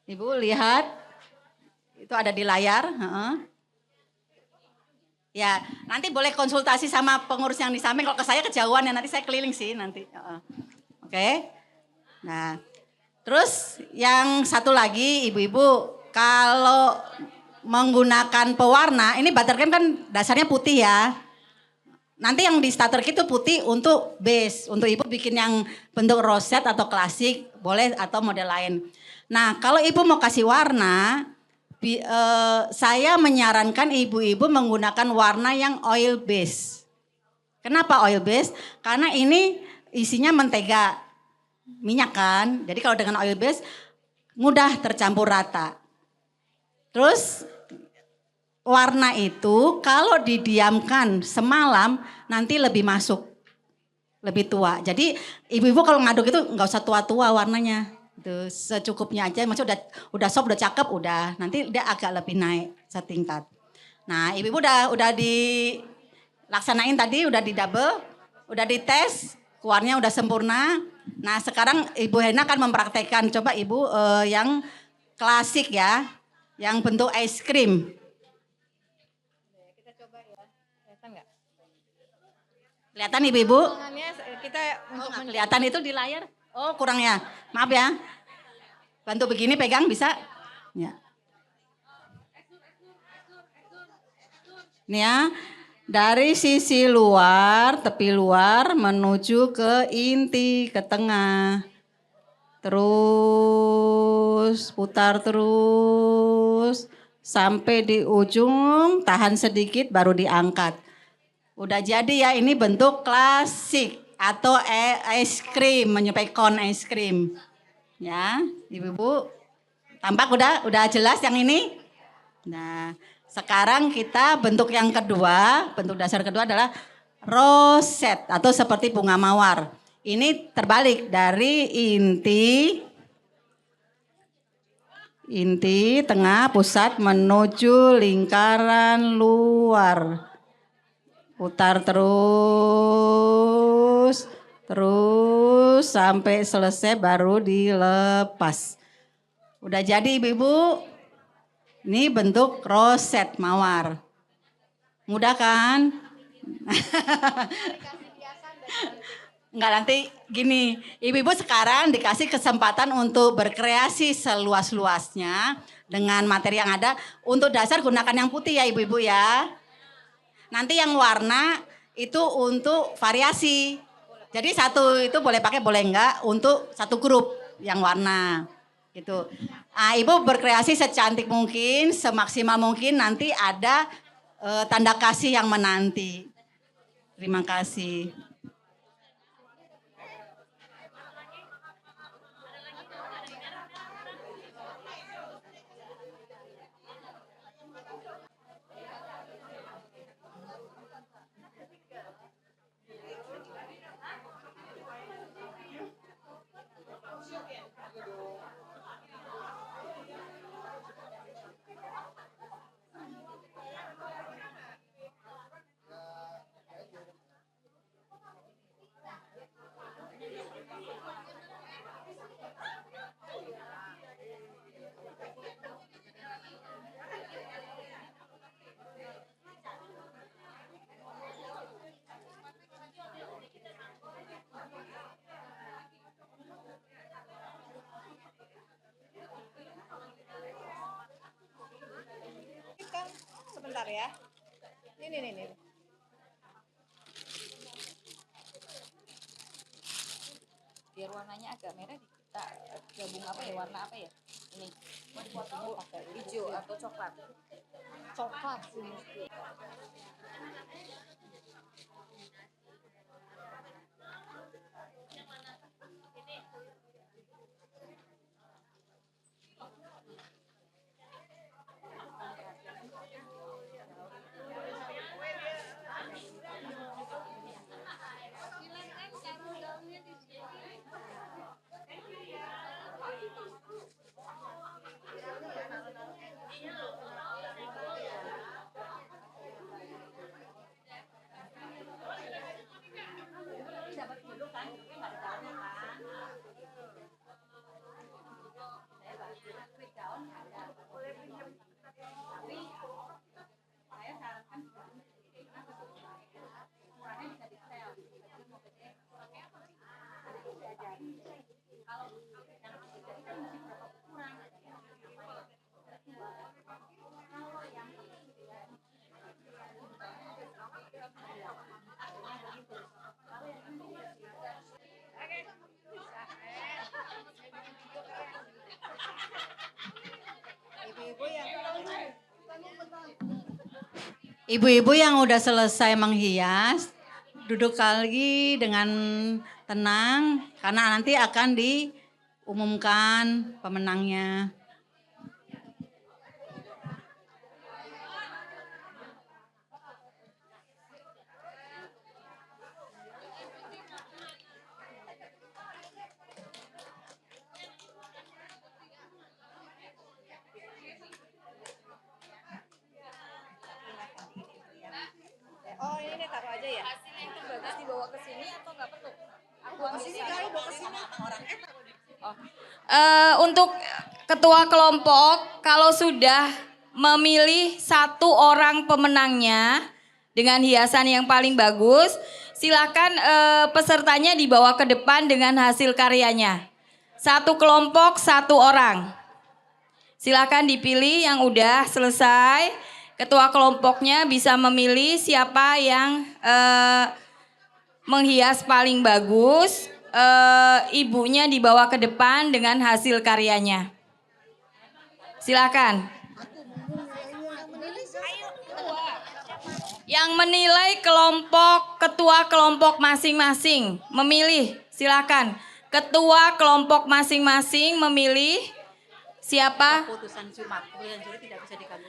Ibu lihat itu ada di layar. Ya, nanti boleh konsultasi sama pengurus yang di samping. Kalau ke saya kejauhan ya, nanti saya keliling sih nanti. Oke. Nah, terus yang satu lagi ibu-ibu, kalau menggunakan pewarna, ini buttercream kan dasarnya putih ya. Nanti yang di starter kit itu putih untuk base, untuk ibu bikin yang bentuk roset atau klasik, boleh atau model lain. Nah, kalau ibu mau kasih warna, saya menyarankan ibu-ibu menggunakan warna yang oil base. Kenapa oil base? Karena ini isinya mentega, minyak kan. Jadi kalau dengan oil base mudah tercampur rata. Terus warna itu kalau didiamkan semalam nanti lebih masuk, lebih tua. Jadi ibu-ibu kalau ngaduk itu nggak usah tua-tua warnanya, itu secukupnya aja. Maksudnya udah soft, udah cakep, udah nanti dia agak lebih naik setingkat. Nah ibu-ibu udah dilaksanain tadi, udah di double, udah dites, keluarnya udah sempurna. Nah sekarang Ibu Hena akan mempraktekkan, coba ibu yang klasik ya, yang bentuk es krim. Kelihatan ibu-ibu? Tangannya kita untuk Kelihatan itu di layar? Oh kurang ya, maaf ya. Bantu begini pegang bisa? Ya. Nih ya, dari sisi luar, tepi luar menuju ke inti, ke tengah. Terus putar terus sampai di ujung, tahan sedikit baru diangkat. Udah jadi ya, ini bentuk klasik atau es krim, menyerupai kon es krim. Ya, ibu-ibu, tampak udah jelas yang ini? Nah, sekarang kita bentuk yang kedua, bentuk dasar kedua adalah roset atau seperti bunga mawar. Ini terbalik dari inti tengah pusat menuju lingkaran luar. Putar terus sampai selesai baru dilepas. Udah jadi ibu-ibu. Ini bentuk roset mawar. Mudah kan? Enggak, nanti gini, ibu-ibu sekarang dikasih kesempatan untuk berkreasi seluas-luasnya dengan materi yang ada. Untuk dasar gunakan yang putih ya ibu-ibu ya. Nanti yang warna itu untuk variasi. Jadi satu itu boleh pakai boleh enggak untuk satu grup yang warna gitu. Nah, ibu berkreasi secantik mungkin, semaksimal mungkin, nanti ada tanda kasih yang menanti. Terima kasih. sebentar ya. Ini. Biar warnanya agak merah kita gabung apa ya, warna apa ya? Ini pakai hijau atau coklat. Coklat sih. Ibu-ibu yang udah selesai menghias, duduk lagi dengan tenang karena nanti akan diumumkan pemenangnya. Oh ini taruh aja ya. Hasilnya itu bagus dibawa ke sini atau nggak perlu? Aku bawa ke sini kali bawa ke sini. Untuk ketua kelompok kalau sudah memilih satu orang pemenangnya dengan hiasan yang paling bagus, silakan pesertanya dibawa ke depan dengan hasil karyanya. Satu kelompok satu orang. Silakan dipilih yang udah selesai. Ketua kelompoknya bisa memilih siapa yang menghias paling bagus. Ibunya dibawa ke depan dengan hasil karyanya. Silakan. Yang menilai ketua kelompok masing-masing memilih. Silakan. Ketua kelompok masing-masing memilih siapa? Keputusan juri tidak bisa diganggu.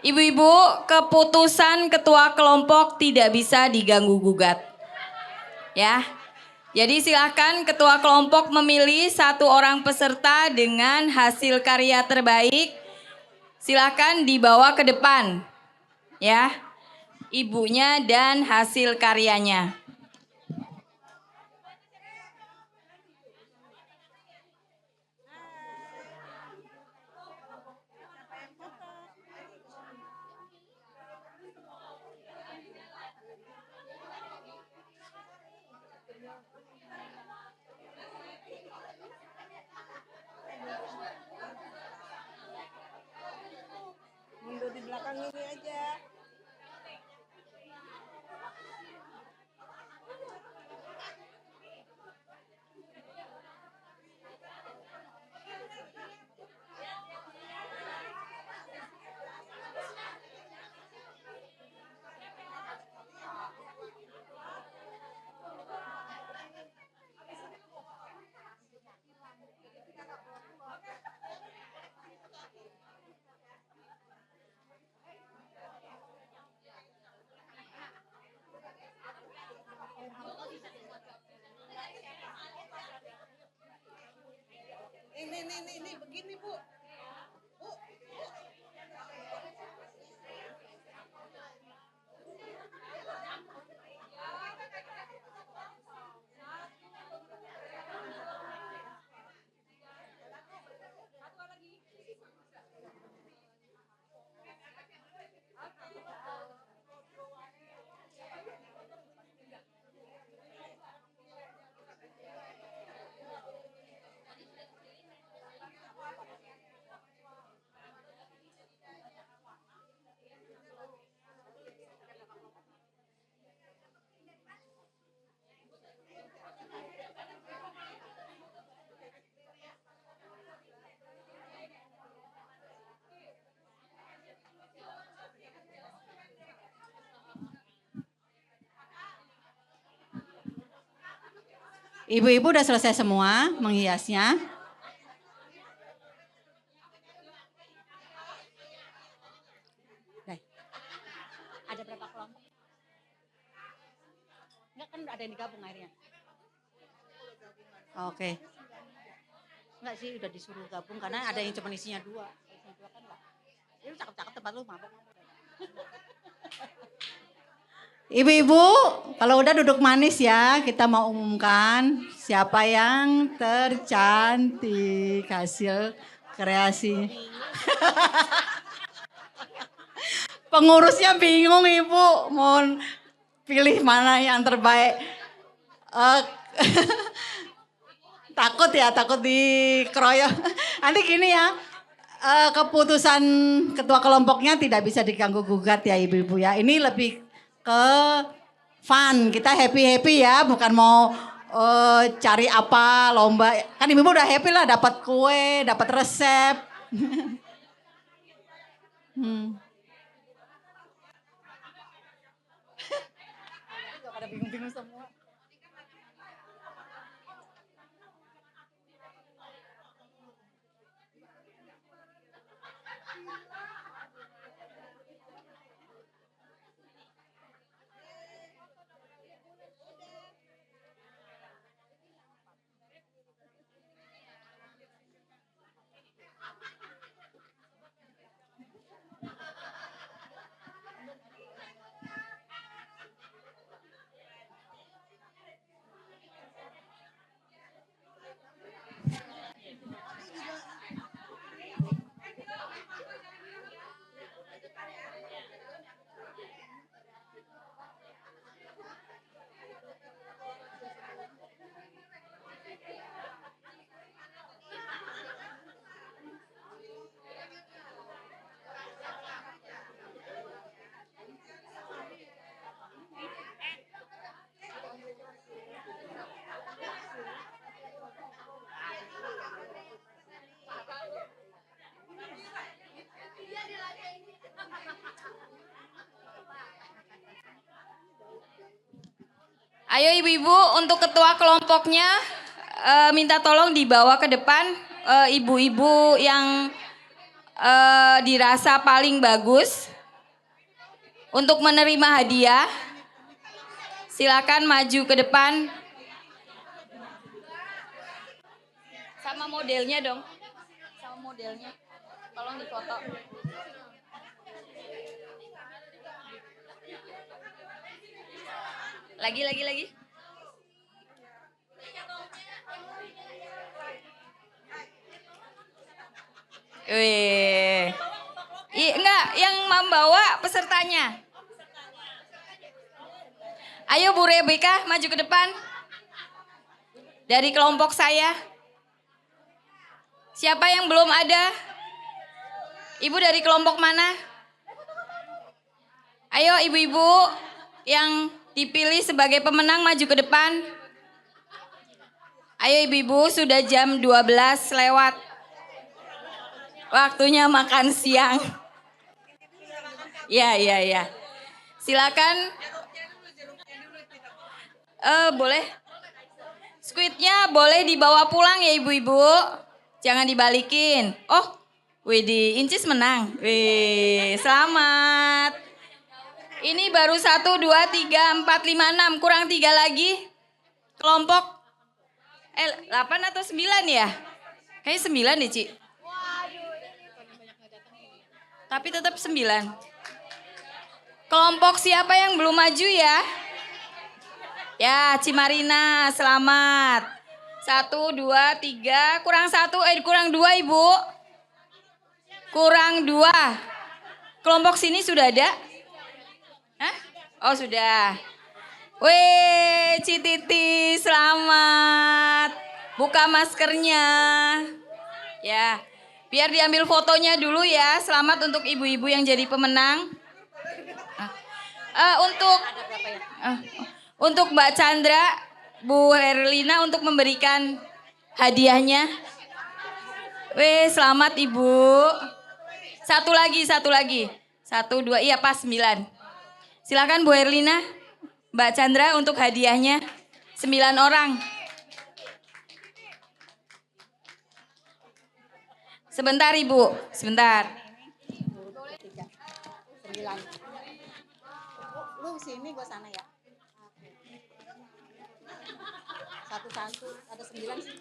Ibu-ibu, keputusan ketua kelompok tidak bisa diganggu gugat. Ya. Jadi silakan ketua kelompok memilih satu orang peserta dengan hasil karya terbaik. Silakan dibawa ke depan. Ya. Ibunya dan hasil karyanya. Mundur di belakang ini aja. Ini begini Bu. Ibu-ibu udah selesai semua menghiasnya. Ada berapa kelompok? Enggak kan ada yang digabung akhirnya. Oke. Enggak sih udah disuruh gabung karena ada yang cuma isinya 2. Isinya 2 kan enggak. Ini cakep-cakep tempat lu mabok. Ibu-ibu, kalau udah duduk manis ya, kita mau umumkan siapa yang tercantik hasil kreasi. Pengurusnya bingung Ibu, mau pilih mana yang terbaik. takut dikeroyok. Nanti gini ya, keputusan ketua kelompoknya tidak bisa diganggu gugat ya ibu-ibu ya. Ini lebih ke fun, kita happy ya, bukan mau cari apa lomba. Kan ibu-ibu udah happy lah, dapat kue, dapat resep. Pada bingung-bingung semua. Ayo ibu-ibu untuk ketua kelompoknya minta tolong dibawa ke depan ibu-ibu yang dirasa paling bagus untuk menerima hadiah. Silakan maju ke depan. Sama modelnya dong. Sama modelnya. Tolong difoto. Lagi. Wih. Enggak, yang membawa pesertanya. Ayo Bu Rebecca maju ke depan. Dari kelompok saya. Siapa yang belum ada? Ibu dari kelompok mana? Ayo ibu-ibu yang dipilih sebagai pemenang maju ke depan. Ayo ibu-ibu, sudah jam 12 lewat. Waktunya makan siang. Ya. Silakan. Boleh. Squidnya boleh dibawa pulang ya ibu-ibu. Jangan dibalikin. Oh, Widih, Incis menang. Wih, selamat. Ini baru 1, 2, 3, 4, 5, 6. Kurang 3 lagi. Kelompok 8 atau 9 ya? Kayaknya 9 deh, Ci. Tapi tetap 9. Kelompok siapa yang belum maju ya? Ya, Cimarina, selamat. 1, 2, 3. Kurang 1, kurang 2 ibu. Kurang 2. Kelompok sini sudah ada? Hah? Oh sudah. Weh, Cititi, selamat. Buka maskernya. Ya, biar diambil fotonya dulu ya. Selamat untuk ibu-ibu yang jadi pemenang. Untuk Mbak Chandra, Bu Herlina untuk memberikan hadiahnya. Weh, selamat Ibu. Satu lagi. 1, 2, iya pas 9. Silakan Bu Herlina, Mbak Chandra untuk hadiahnya 9 orang. Sebentar Ibu, sebentar. 9. Lu sini gua sana ya. Satu ada 9 sih.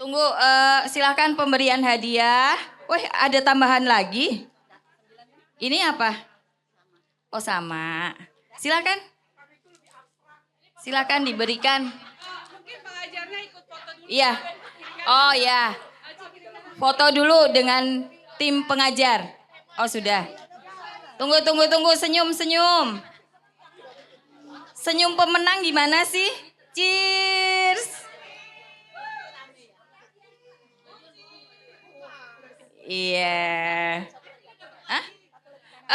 Tunggu, silakan pemberian hadiah. Wih, ada tambahan lagi. Ini apa? Oh sama. Silakan. Silakan diberikan. Iya. Oh ya. Foto dulu dengan tim pengajar. Oh sudah. Tunggu. Senyum. Senyum pemenang gimana sih? Cheers. Iya. Hah?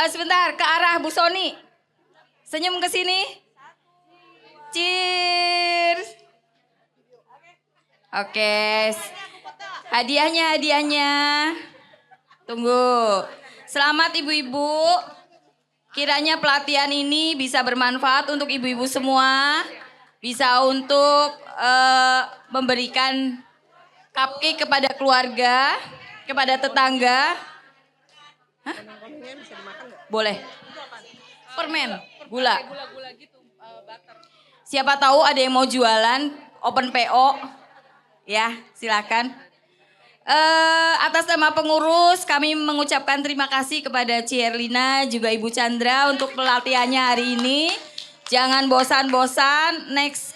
Sebentar, ke arah Bu Soni. Senyum ke sini. Cheers. Oke. Hadiahnya. Tunggu. Selamat ibu-ibu. Kiranya pelatihan ini bisa bermanfaat untuk ibu-ibu semua. Bisa untuk memberikan cupcake kepada keluarga, kepada tetangga. Hah? Boleh. Permen, gula. Siapa tahu ada yang mau jualan, open PO. Ya, silakan. Atas nama pengurus kami mengucapkan terima kasih kepada Ci Herlina juga Ibu Chandra untuk pelatihannya hari ini. Jangan bosan-bosan, next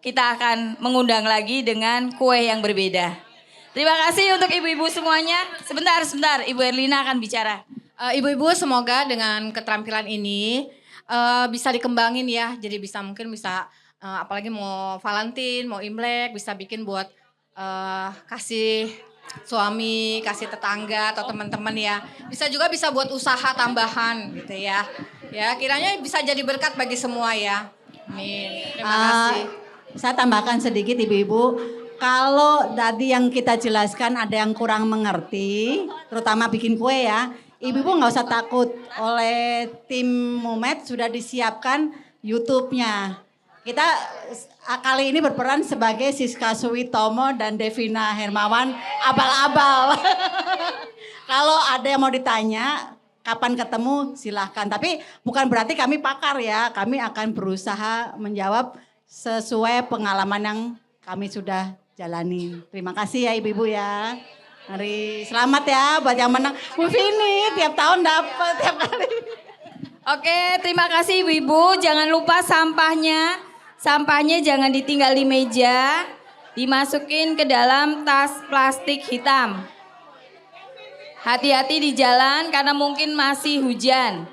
kita akan mengundang lagi dengan kue yang berbeda. Terima kasih untuk ibu-ibu semuanya. Sebentar, Ibu Herlina akan bicara. Ibu-ibu semoga dengan keterampilan ini bisa dikembangin ya. Jadi mungkin bisa apalagi mau Valentine, mau Imlek bisa bikin buat kasih suami, kasih tetangga atau teman-teman ya. Bisa buat usaha tambahan gitu ya. Ya, kiranya bisa jadi berkat bagi semua ya. Amin. Terima kasih. Saya tambahkan sedikit ibu-ibu. Kalau tadi yang kita jelaskan ada yang kurang mengerti, terutama bikin kue ya. Ibu-ibu nggak usah takut, oleh tim Mumet sudah disiapkan YouTube-nya. Kita kali ini berperan sebagai Siska Suwitomo dan Devina Hermawan abal-abal. Kalau ada yang mau ditanya, kapan ketemu silahkan. Tapi bukan berarti kami pakar ya, kami akan berusaha menjawab sesuai pengalaman yang kami sudah jalani. Terima kasih ya ibu-ibu ya. Mari selamat ya buat yang menang. Bu Vini tiap tahun dapat tiap kali. Oke, terima kasih ibu-ibu. Jangan lupa sampahnya. Sampahnya jangan ditinggal di meja. Dimasukin ke dalam tas plastik hitam. Hati-hati di jalan karena mungkin masih hujan.